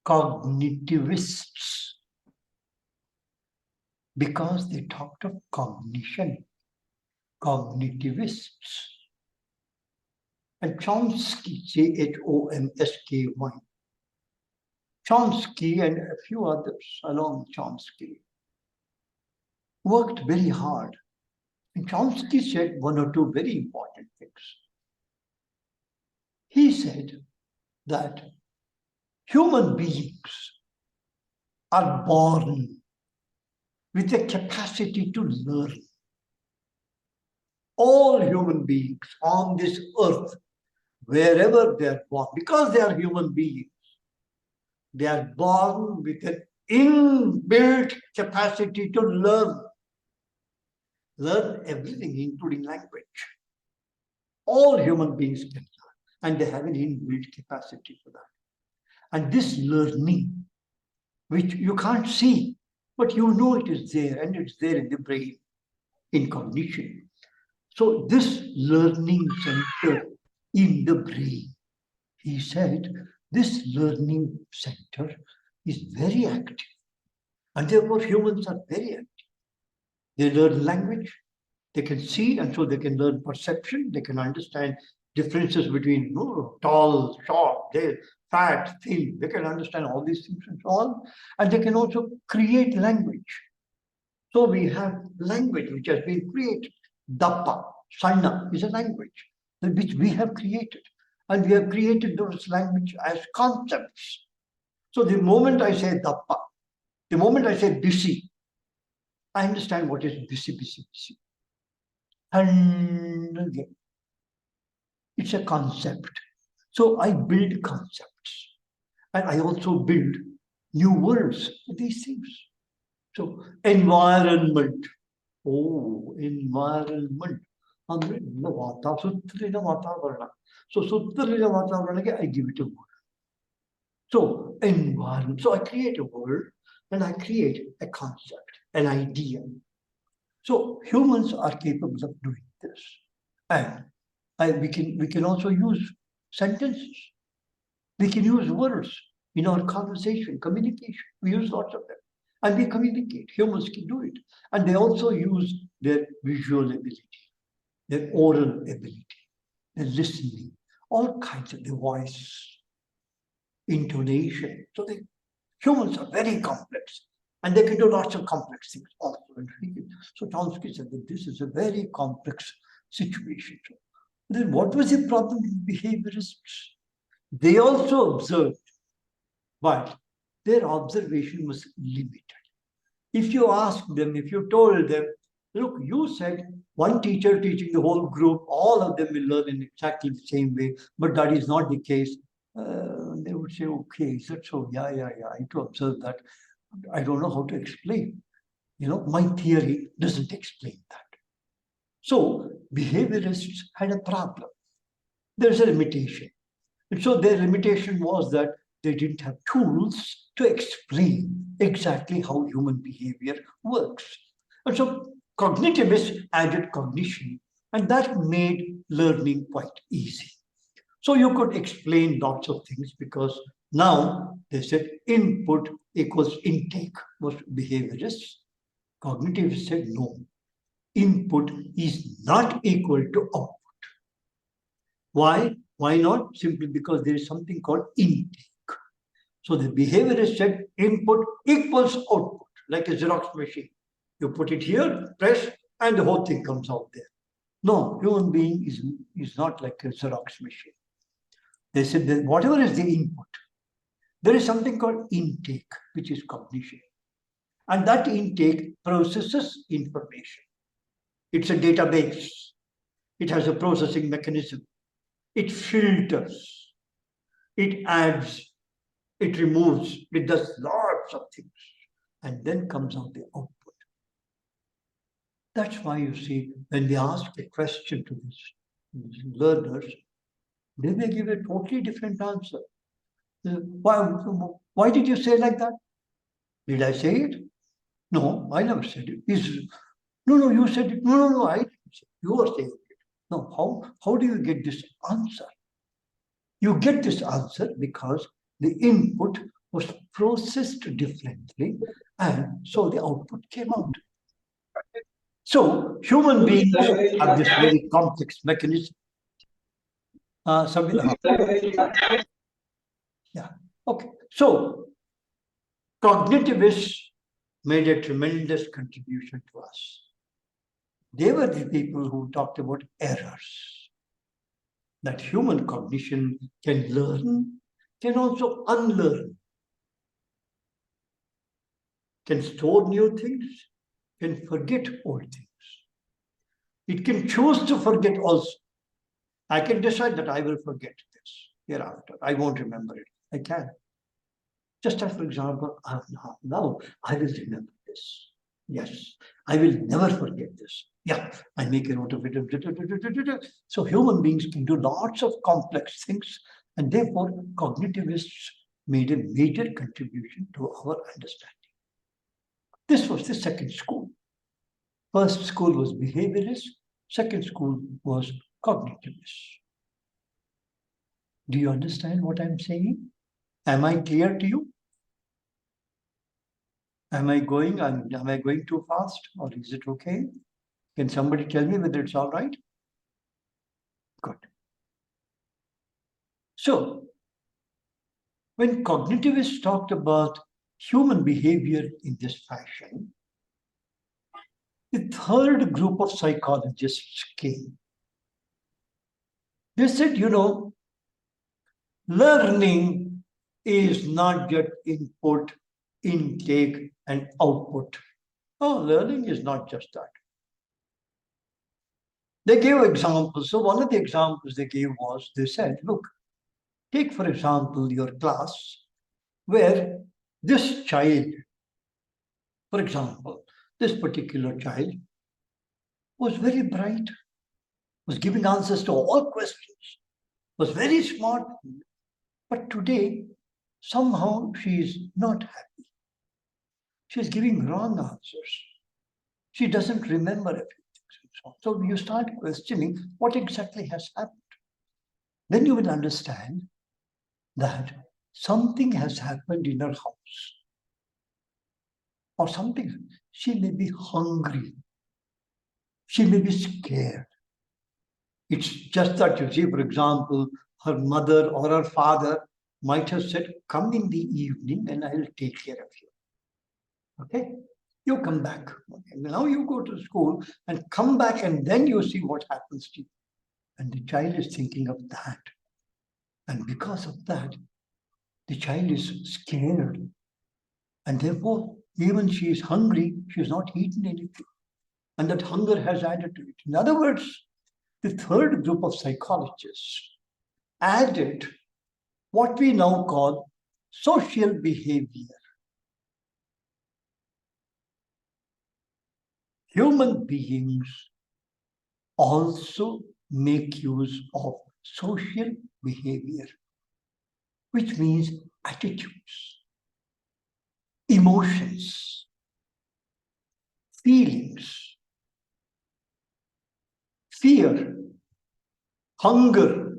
cognitivists because they talked of cognition. Cognitivists. And Chomsky, Chomsky, Chomsky and a few others along Chomsky worked very hard. And Chomsky said one or two very important things. He said that human beings are born with a capacity to learn. All human beings on this earth, wherever they are born, because they are human beings, they are born with an inbuilt capacity to learn. Learn everything, including language. All human beings can learn, and they have an inbuilt capacity for that. And this learning, which you can't see, but you know it is there, and it's there in the brain, in cognition. So this learning center in the brain, he said, this learning center is very active. And therefore humans are very active. They learn language, they can see, and so they can learn perception, they can understand differences between tall, short, fat, thin, they can understand all these things and so on. And they can also create language. So we have language which has been created. Dappa, Sanna is a language which we have created. And we have created those language as concepts. So the moment I say Dappa, the moment I say busy, I understand what is busy. And again, it's a concept. So I build concepts. And I also build new words for these things. So environment. Oh, environment. So I give it a word. So environment. So I create a word and I create a concept, an idea. So humans are capable of doing this. And we can also use sentences. We can use words in our conversation, communication. We use lots of them. And we communicate. Humans can do it. And they also use their visual ability, their oral ability, their listening, all kinds of their voice, intonation. So humans are very complex. And they can do lots of complex things also. So Chomsky said that this is a very complex situation. Then what was the problem with behaviorists? They also observed, but their observation was limited. If you asked them, if you told them, look, you said one teacher teaching the whole group, all of them will learn in exactly the same way, but that is not the case. They would say, okay, is that so? Yeah, I need to observe that. I don't know how to explain. My theory doesn't explain that. So behaviorists had a problem. There's a limitation. And so their limitation was that they didn't have tools to explain exactly how human behavior works. And so cognitivists added cognition, and that made learning quite easy. So you could explain lots of things because now they said input equals intake was behaviorists. Cognitivists said no. Input is not equal to output. Why? Why not? Simply because there is something called intake. So the behaviorist said input equals output, like a Xerox machine. You put it here, press, and the whole thing comes out there. No, human being is not like a Xerox machine. They said that whatever is the input, there is something called intake, which is cognition. And that intake processes information. It's a database. It has a processing mechanism. It filters. It adds. It removes. It does lots of things. And then comes out the output. That's why you see, when they ask a question to these learners, they may give a totally different answer. Why did you say like that? Did I say it? No, I never said it. No, you said it. No, I didn't say it. You are saying it. No, how do you get this answer? You get this answer because the input was processed differently, and so the output came out. So human beings have this very complex mechanism. Yeah. Okay. So cognitivists made a tremendous contribution to us. They were the people who talked about errors. That human cognition can learn, can also unlearn, can store new things, can forget old things. It can choose to forget also. I can decide that I will forget this hereafter. I won't remember it. I can. Just as, for example, now I will remember this. Yes, I will never forget this. Yeah, I make a note of it. So human beings can do lots of complex things, and therefore cognitivists made a major contribution to our understanding. This was the second school. First school was behaviorist, second school was cognitivist. Do you understand what I'm saying? Am I clear to you? Am I going too fast, or is it okay? Can somebody tell me whether it's all right? Good. So, when cognitivists talked about human behavior in this fashion, the third group of psychologists came. They said, learning is not just input, intake, and output. Oh, learning is not just that. They gave examples. So one of the examples they gave was, they said, look, take for example your class where this child, for example, this particular child was very bright, was giving answers to all questions, was very smart, but today somehow she is not happy. She is giving wrong answers. She doesn't remember everything. So you start questioning what exactly has happened. Then you will understand that something has happened in her house or something. She may be hungry. She may be scared. It's just that, you see, for example, her mother or her father might have said, come in the evening and I'll take care of you. Okay? You come back. Okay. Now you go to school and come back and then you see what happens to you. And the child is thinking of that. And because of that, the child is scared. And therefore, even she is hungry, she has not eaten anything. And that hunger has added to it. In other words, the third group of psychologists added what we now call social behavior. Human beings also make use of social behavior, which means attitudes, emotions, feelings, fear, hunger,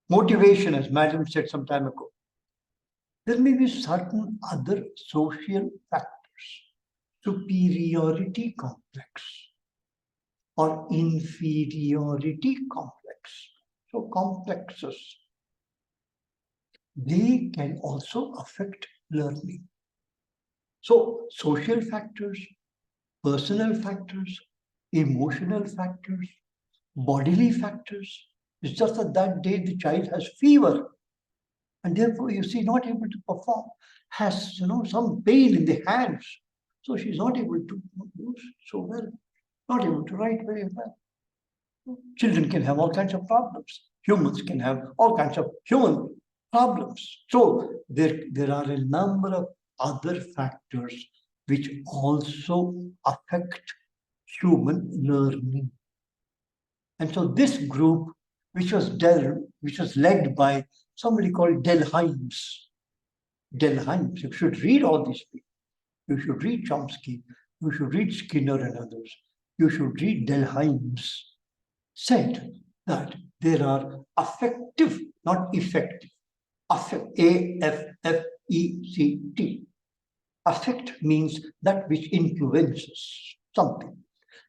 motivation, as Madam said some time ago. There may be certain other social factors, superiority complex or inferiority complex. So complexes, they can also affect learning. So social factors, personal factors, emotional factors, bodily factors. It's just that day the child has fever and therefore you see not able to perform, has some pain in the hands. So she's not able to do so well, not able to write very well. Children can have all kinds of problems. Humans can have all kinds of human problems. So there are a number of other factors which also affect human learning. And so this group, which was led by somebody called Delheims. You should read all these people. You should read Chomsky. You should read Skinner and others. You should read Delheims. Said that there are affective, not effective. A-F-F-E-C-T. Affect means that which influences something.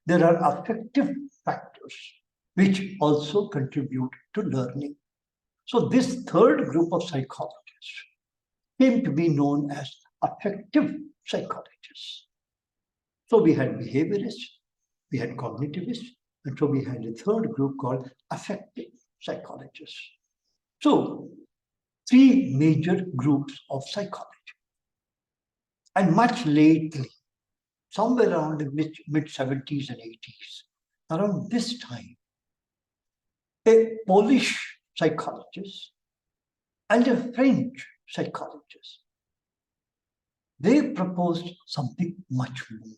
There are affective factors which also contribute to learning. So this third group of psychologists came to be known as affective psychologists. So we had behaviorists, we had cognitivists, and so we had a third group called affective psychologists. So three major groups of psychology. And much lately, somewhere around the mid-70s and 80s, around this time, a Polish psychologist and a French psychologist, they proposed something much more.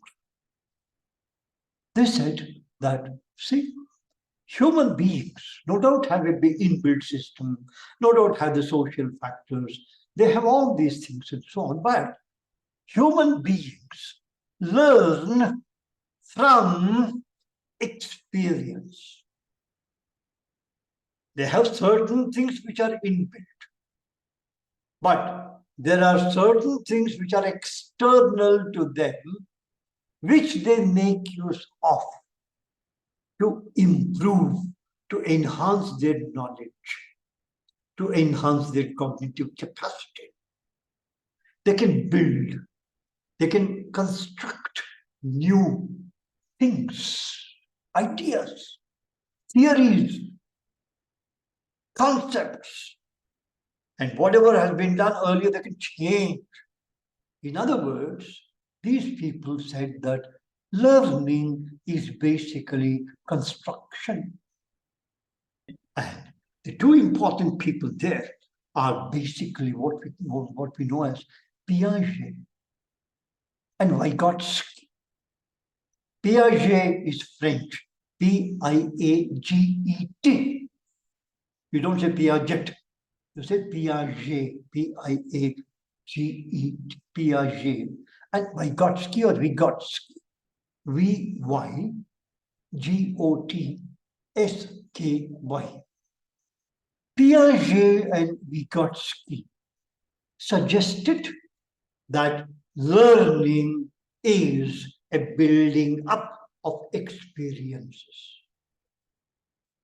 They said that, see, human beings no doubt have a big inbuilt system, no doubt have the social factors, they have all these things and so on, but human beings learn from experience. They have certain things which are inbuilt, but there are certain things which are external to them, which they make use of to improve, to enhance their knowledge, to enhance their cognitive capacity. They can build, they can construct new things, ideas, theories, concepts, and whatever has been done earlier, they can change. In other words, these people said that learning is basically construction. And the two important people there are basically what we know as Piaget and Vygotsky. Piaget is French, P-I-A-G-E-T. You don't say Piaget, you say Piaget, P-I-A-G-E-T, Piaget. And Vygotsky or Vygotsky, V-Y-G-O-T-S-K-Y. Piaget and Vygotsky suggested that learning is a building up of experiences.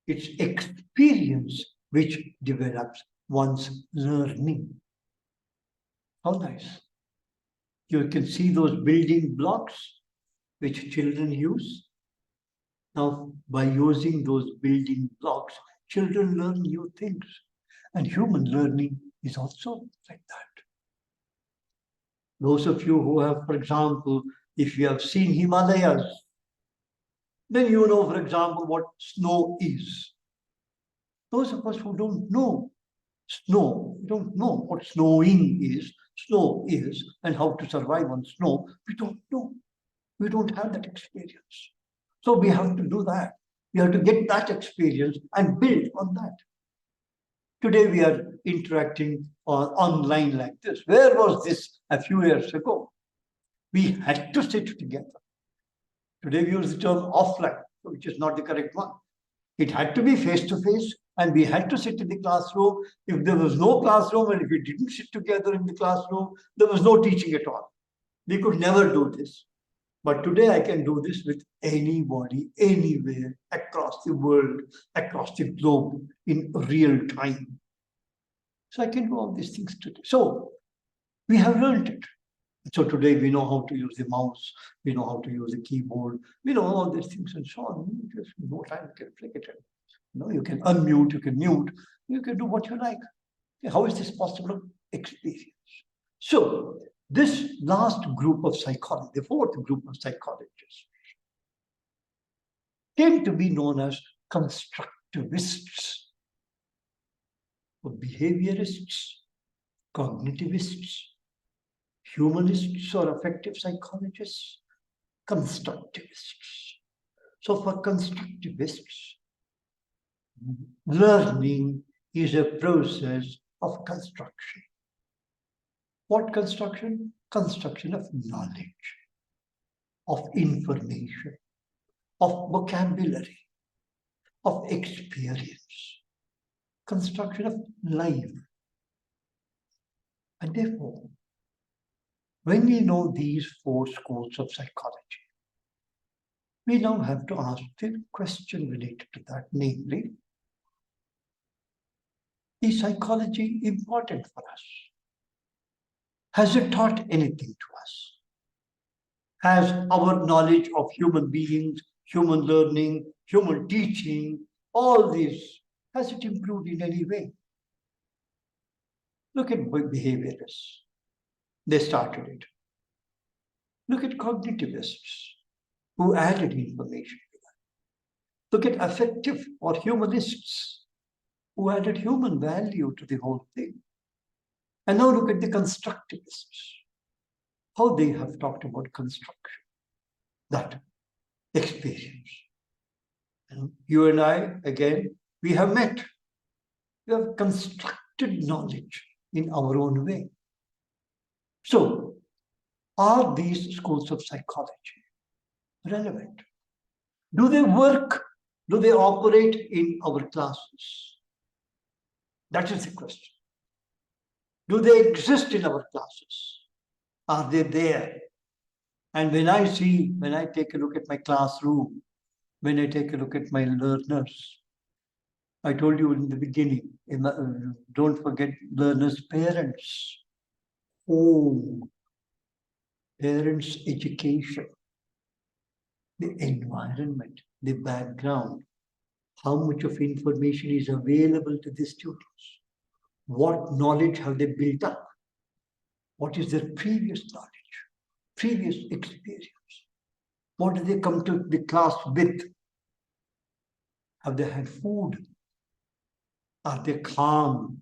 It's experience which develops one's learning. How nice. You can see those building blocks which children use. Now, by using those building blocks, children learn new things. And human learning is also like that. Those of you who have, for example, if you have seen Himalayas, then you know, for example, what snow is. Those of us who don't know snow, we don't know what snowing is, snow is, and how to survive on snow, we don't know. We don't have that experience. So we have to do that. We have to get that experience and build on that. Today we are interacting online like this. Where was this a few years ago? We had to sit together. Today we use the term offline, which is not the correct one. It had to be face-to-face, and we had to sit in the classroom. If there was no classroom and if we didn't sit together in the classroom, there was no teaching at all. We could never do this. But today I can do this with anybody, anywhere, across the world, across the globe, in real time. So I can do all these things today. So we have learned it. So today we know how to use the mouse, we know how to use the keyboard, we know all these things and so on. Just no time you can flick it in. You know, you can unmute, you can mute, you can do what you like. How is this possible? Experience. So this last group of psychologists, the fourth group of psychologists, came to be known as constructivists, or behaviorists, cognitivists, humanists or affective psychologists, constructivists. So for constructivists, learning is a process of construction. What construction? Construction of knowledge, of information, of vocabulary, of experience, construction of life. And therefore, when we know these four schools of psychology, we now have to ask the question related to that, namely, is psychology important for us? Has it taught anything to us? Has our knowledge of human beings, human learning, human teaching, all these, has it improved in any way? Look at behaviorists. They started it. Look at cognitivists who added information to that. Look at affective or humanists who added human value to the whole thing. And now look at the constructivists, how they have talked about construction, that experience. And you and I, again, we have met. We have constructed knowledge in our own way. So, are these schools of psychology relevant? Do they work? Do they operate in our classes? That is the question. Do they exist in our classes? Are they there? And when I take a look at my classroom, when I take a look at my learners, I told you in the beginning, don't forget learners' parents, home, parents' education, the environment, the background, how much of information is available to the students, what knowledge have they built up, what is their previous knowledge, previous experience, what do they come to the class with, have they had food, are they calm,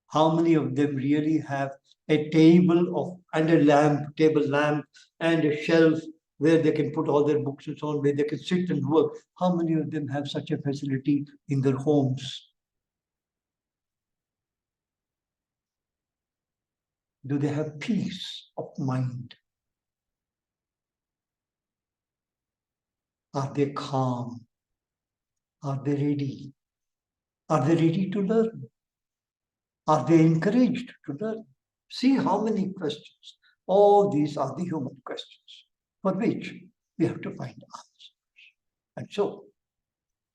how many of them really have a table and a table lamp and a shelf where they can put all their books and so on, where they can sit and work. How many of them have such a facility in their homes? Do they have peace of mind? Are they calm? Are they ready? Are they ready to learn? Are they encouraged to learn? See how many questions. All these are the human questions for which we have to find answers. And so,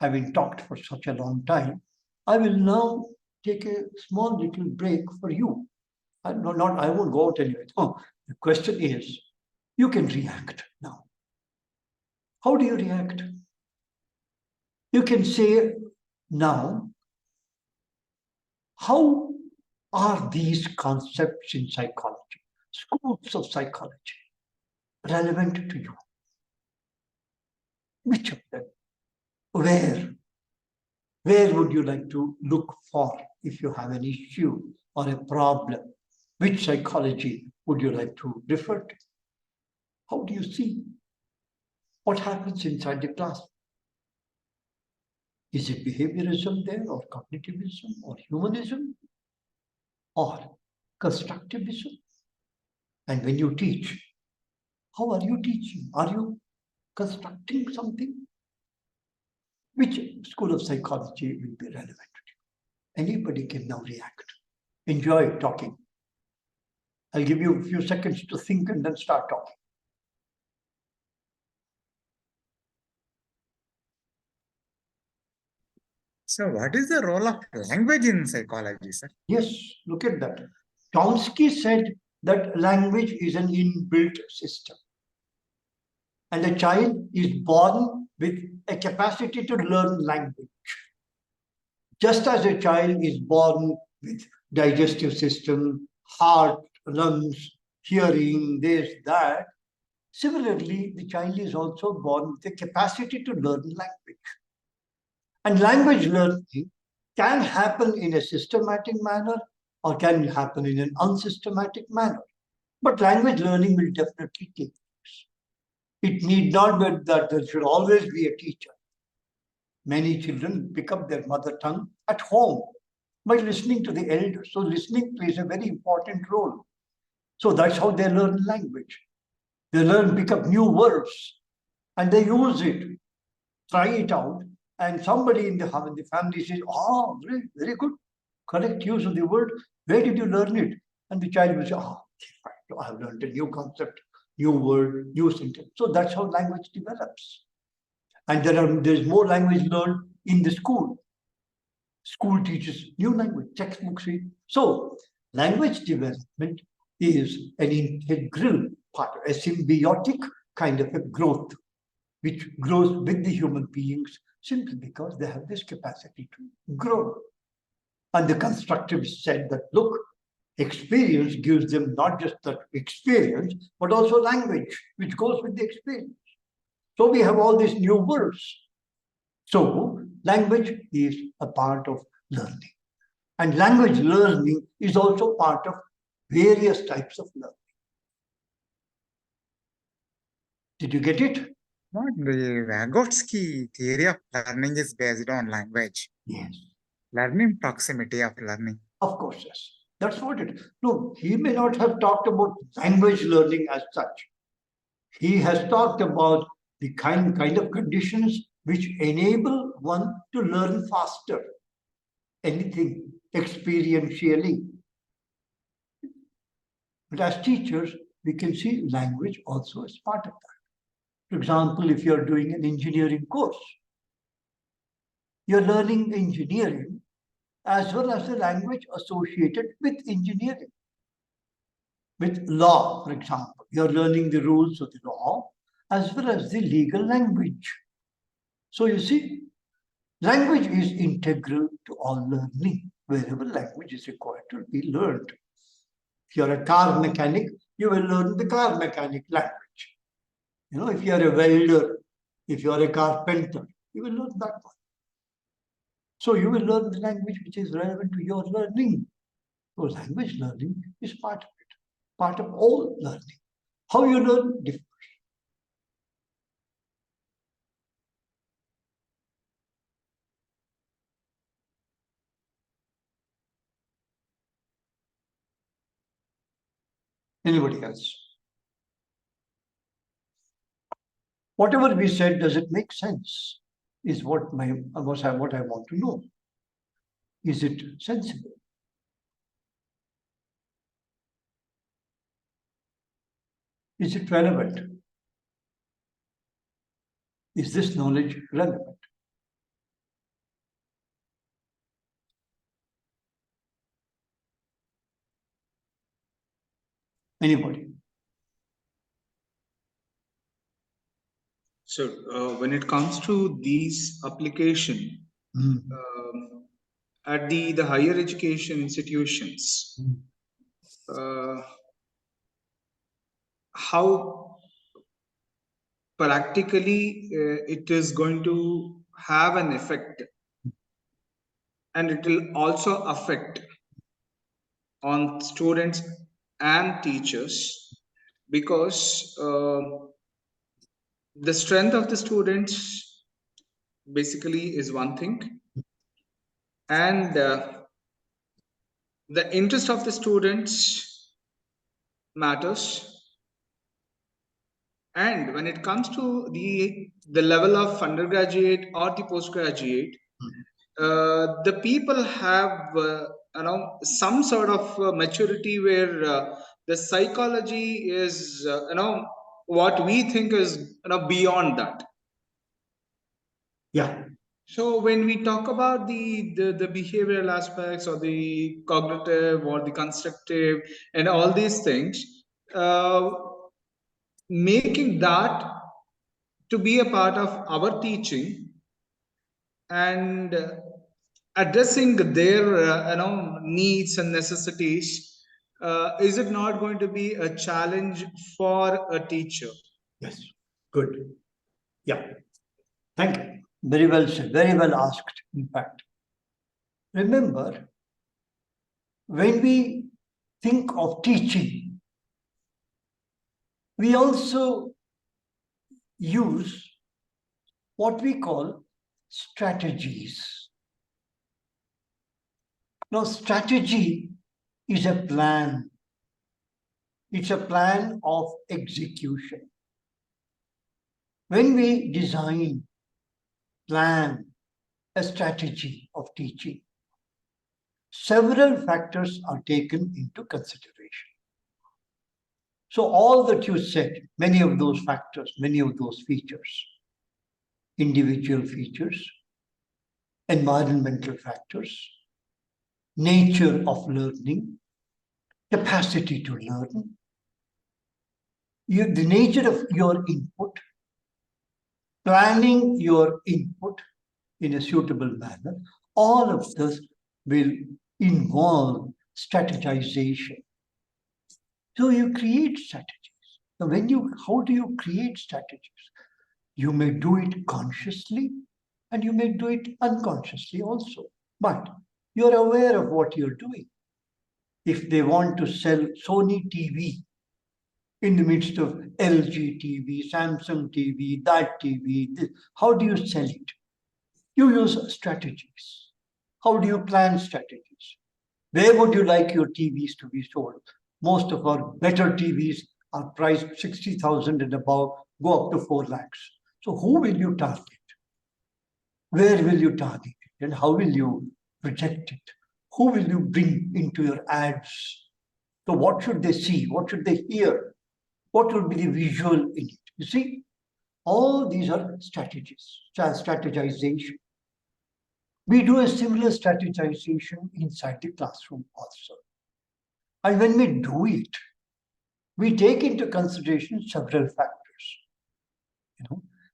having talked for such a long time, I will now take a small little break for you. I won't go out anyway. Oh, the question is, you can react now. How do you react? You can say now, how are these concepts in psychology, schools of psychology, relevant to you? Which of them? Where? Where would you like to look for if you have an issue or a problem? Which psychology would you like to refer to? How do you see? What happens inside the class? Is it behaviorism there, or cognitivism, or humanism, or constructivism? And when you teach, how are you teaching? Are you constructing something? Which school of psychology will be relevant to you? Anybody can now react. Enjoy talking. I'll give you a few seconds to think and then start talking. So what is the role of language in psychology, sir? Yes, look at that. Chomsky said that language is an inbuilt system. And a child is born with a capacity to learn language. Just as a child is born with digestive system, heart, lungs, hearing, this, that. Similarly, the child is also born with the capacity to learn language. And language learning can happen in a systematic manner or can happen in an unsystematic manner. But language learning will definitely take place. It need not be that there should always be a teacher. Many children pick up their mother tongue at home by listening to the elders. So listening plays a very important role. So that's how they learn language. They pick up new words and they use it, try it out. And somebody in the family says, oh, very, very good, correct use of the word. Where did you learn it? And the child will say, oh, I have learned a new concept, new word, new sentence. So that's how language develops. And there's more language learned in the school. School teaches new language, textbooks. So language development is an integral part, a symbiotic kind of a growth, which grows with the human beings simply because they have this capacity to grow. And the constructivists said that, look, experience gives them not just that experience, but also language, which goes with the experience. So we have all these new words. So language is a part of learning. And language learning is also part of various types of learning. Did you get it? What the Vygotsky theory of learning is based on language. Yes. Learning proximity of learning. Of course, yes. That's what it is. No, he may not have talked about language learning as such. He has talked about the kind of conditions which enable one to learn faster. Anything experientially. But as teachers, we can see language also as part of that. For example, if you're doing an engineering course, you're learning engineering as well as the language associated with engineering. With law, for example, you're learning the rules of the law as well as the legal language. So you see, language is integral to all learning. Wherever language is required to be learned. If you're a car mechanic, you will learn the car mechanic language. You know, if you're a welder, if you're a carpenter, you will learn that one. So you will learn the language which is relevant to your learning. So language learning is part of it, part of all learning. How you learn differs. Anybody else? Whatever we said, does it make sense? Is what I want to know. Is it sensible? Is it relevant? Is this knowledge relevant? Anybody? So when it comes to these application at the higher education institutions, how practically it is going to have an effect, and it will also affect on students and teachers, because the strength of the students basically is one thing, and the interest of the students matters. And when it comes to the level of undergraduate or the postgraduate, the people have some sort of maturity where the psychology is what we think is beyond that. Yeah. So when we talk about the behavioral aspects or the cognitive or the constructive and all these things, making that to be a part of our teaching and addressing their needs and necessities, is it not going to be a challenge for a teacher? Yes. Good. Yeah. Thank you. Very well said. Very well asked, in fact. Remember, when we think of teaching, we also use what we call strategies. Now, strategy is a plan. It's a plan of execution. When we design, plan a strategy of teaching, several factors are taken into consideration. So all that you said, many of those factors, many of those features, individual features, environmental factors, nature of learning, capacity to learn, the nature of your input, planning your input in a suitable manner, all of this will involve strategization. So you create strategies. Now, how do you create strategies? You may do it consciously and you may do it unconsciously also, but you're aware of what you're doing. If they want to sell Sony TV in the midst of LG TV, Samsung TV, that TV, how do you sell it? You use strategies. How do you plan strategies? Where would you like your TVs to be sold? Most of our better TVs are priced 60,000 and above, go up to 4 lakhs. So who will you target? Where will you target it? And how will you project it? Who will you bring into your ads? So what should they see? What should they hear? What will be the visual in it? You see, all these are strategies, strategization. We do a similar strategization inside the classroom also. And when we do it, we take into consideration several factors.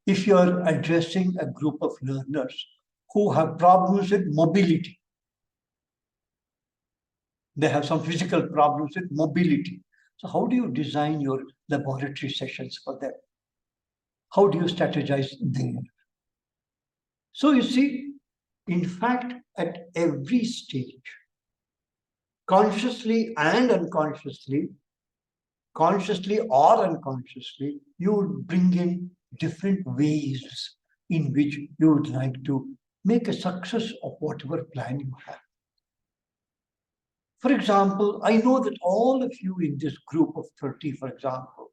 If you're addressing a group of learners who have problems with mobility, they have some physical problems with mobility. So how do you design your laboratory sessions for them? How do you strategize there? So you see, in fact, at every stage, consciously and unconsciously, consciously or unconsciously, you would bring in different ways in which you would like to make a success of whatever plan you have. For example, I know that all of you in this group of 30, for example,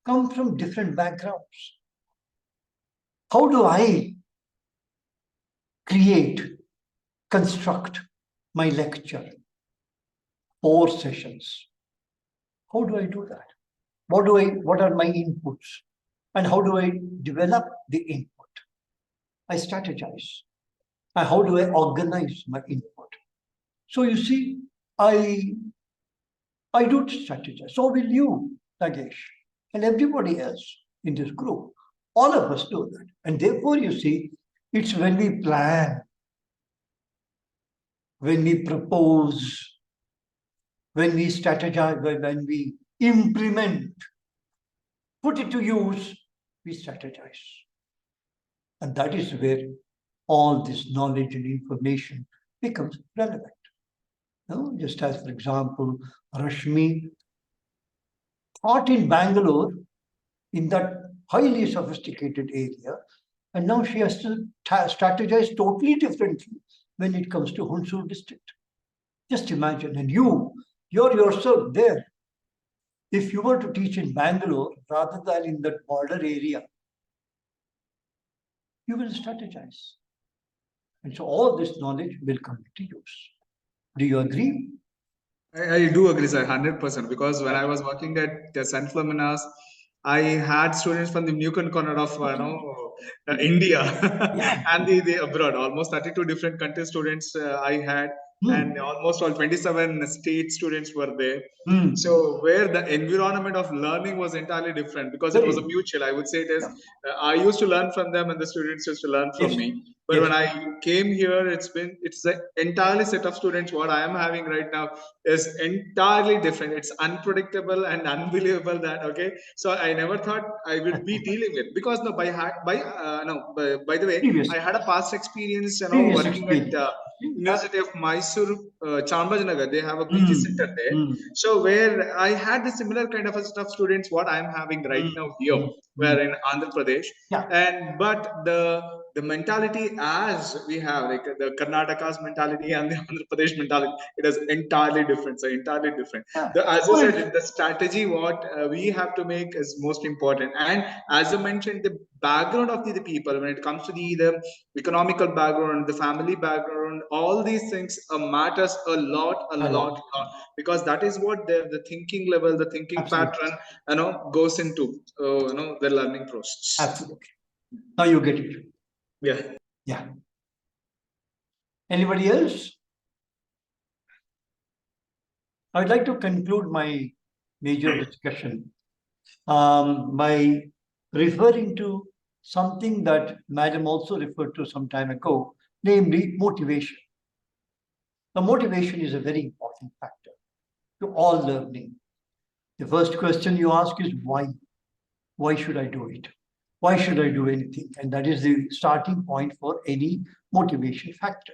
come from different backgrounds. How do I create, construct my lecture, 4 sessions. How do I do that? What are my inputs? And how do I develop the input? I strategize. And how do I organize my input? So you see, I do strategize. So will you, Nagesh, and everybody else in this group. All of us do that. And therefore, you see, it's when we plan, when we propose, when we strategize, when we implement, put it to use, we strategize. And that is where all this knowledge and information becomes relevant. No? Just as, for example, Rashmi taught in Bangalore in that highly sophisticated area, and now she has to strategize totally differently when it comes to Hunsur district. Just imagine, and you're yourself there. If you were to teach in Bangalore rather than in that border area, you will strategize. And so all this knowledge will come to use. Do you agree? I do agree, sir, 100%. Because when I was working at the St. Philomena's, I had students from the Nukan corner of India and the abroad. Almost 32 different country students I had, and almost all 27 state students were there. So where the environment of learning was entirely different, because it was a mutual. I would say it is. I used to learn from them, and the students used to learn from me. But when I came here, it's an entirely set of students. What I am having right now is entirely different. It's unpredictable and unbelievable that, okay. So I never thought I would be dealing with, because by the way, I had a past experience, working at University of Mysore, Chamrajanagar. They have a PG center there. So where I had the similar kind of a set of students what I am having right now here, where in Andhra Pradesh, but the mentality as we have, like the Karnataka's mentality and the Andhra Pradesh mentality, it is entirely different. So entirely different. As you said, the strategy what we have to make is most important. And as you mentioned, the background of the people, when it comes to the economical background, the family background, all these things matters a lot, because that is what the thinking level, the thinking pattern, goes into the learning process. Absolutely. Now you get it. Yeah. Anybody else? I'd like to conclude my major discussion by referring to something that Madam also referred to some time ago, namely motivation. The motivation is a very important factor to all learning. The first question you ask is why? Why should I do it? Why should I do anything? And that is the starting point for any motivation factor.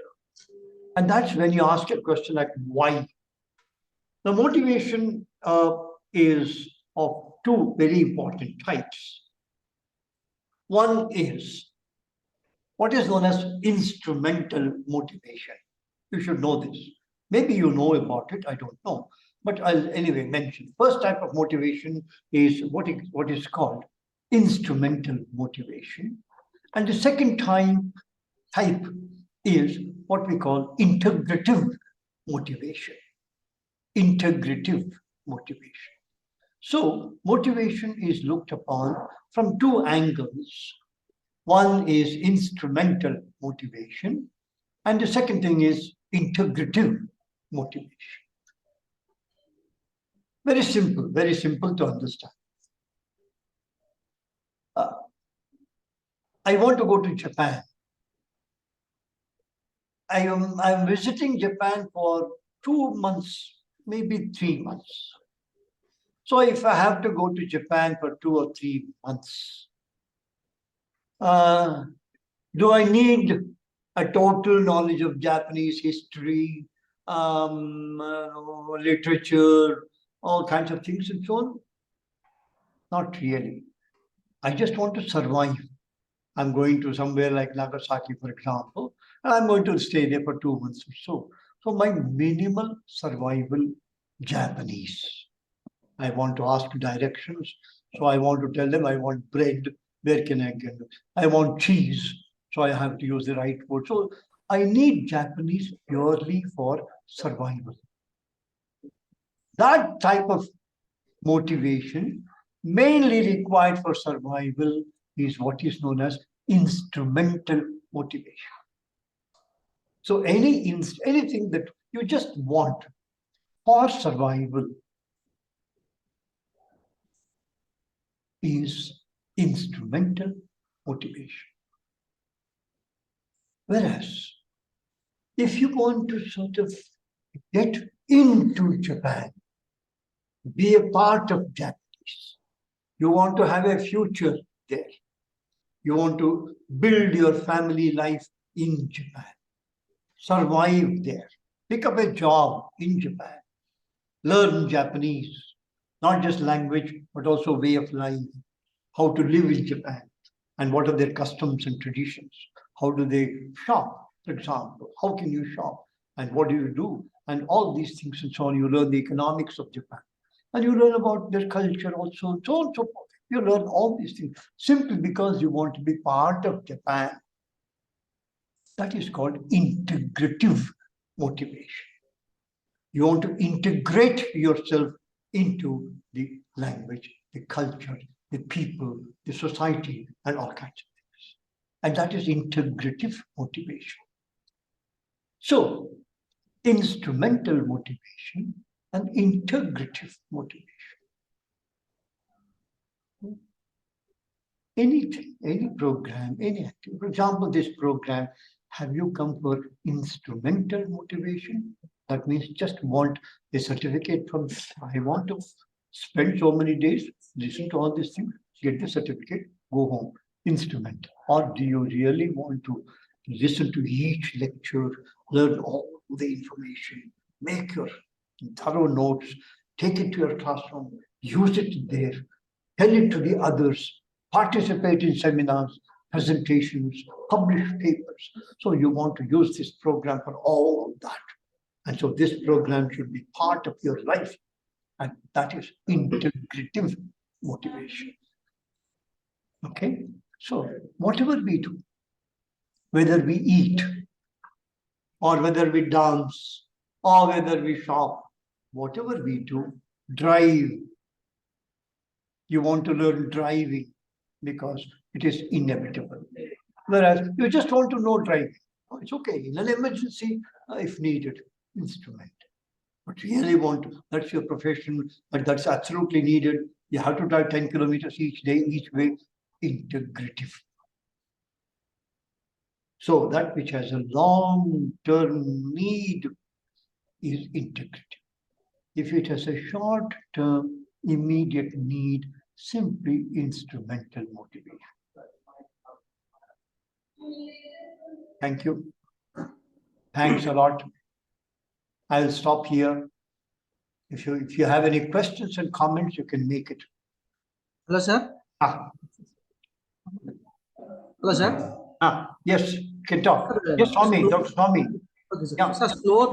And that's when you ask a question like why. The motivation is of two very important types. One is what is known as instrumental motivation. You should know this. Maybe you know about it, I don't know. But I'll anyway mention. First type of motivation is what is called instrumental motivation. And the second type is what we call integrative motivation. Integrative motivation. So motivation is looked upon from two angles. One is instrumental motivation, and the second thing is integrative motivation. Very simple to understand. I want to go to Japan. I'm visiting Japan for 2 months, maybe 3 months. So if I have to go to Japan for 2 or 3 months, do I need a total knowledge of Japanese history, literature, all kinds of things and so on? Not really. I just want to survive. I'm going to somewhere like Nagasaki, for example, and I'm going to stay there for 2 months or so. So my minimal survival Japanese. I want to ask directions. So I want to tell them I want bread. Where can I get it? I want cheese. So I have to use the right word. So I need Japanese purely for survival. That type of motivation, mainly required for survival, is what is known as instrumental motivation. So anything that you just want for survival is instrumental motivation. Whereas, if you want to sort of get into Japan, be a part of Japanese, you want to have a future there, you want to build your family life in Japan, survive there, pick up a job in Japan, learn Japanese, not just language, but also way of life, how to live in Japan, and what are their customs and traditions. How do they shop, for example? How can you shop? And what do you do? And all these things and so on. You learn the economics of Japan. And you learn about their culture also, and so on and so forth. You learn all these things simply because you want to be part of Japan. That is called integrative motivation. You want to integrate yourself into the language, the culture, the people, the society, and all kinds of things. And that is integrative motivation. So, instrumental motivation and integrative motivation. Anything, any program, any activity. For example, this program, have you come for instrumental motivation? That means just want a certificate from, I want to spend so many days, listen to all these things, get the certificate, go home. Instrumental. Or do you really want to listen to each lecture, learn all the information, make your thorough notes, take it to your classroom, use it there, tell it to the others, participate in seminars, presentations, publish papers. So you want to use this program for all that. And so this program should be part of your life. And that is integrative motivation. Okay? So whatever we do, whether we eat, or whether we dance, or whether we shop, whatever we do, drive. You want to learn driving because it is inevitable. Whereas you just want to know driving. It's okay. In an emergency, if needed, instrument. But really want to, that's your profession, but that's absolutely needed. You have to drive 10 kilometers each day, each way, integrative. So that which has a long-term need is integrative. If it has a short-term, immediate need, simply instrumental motivation. Thank you. Thanks a lot. I will stop here. If you have any questions and comments, you can make it. Hello, sir. Hello, sir. Yes, you can talk. Yes, Swami, Dr. Swami. Okay, sir. Yeah. Sir, slow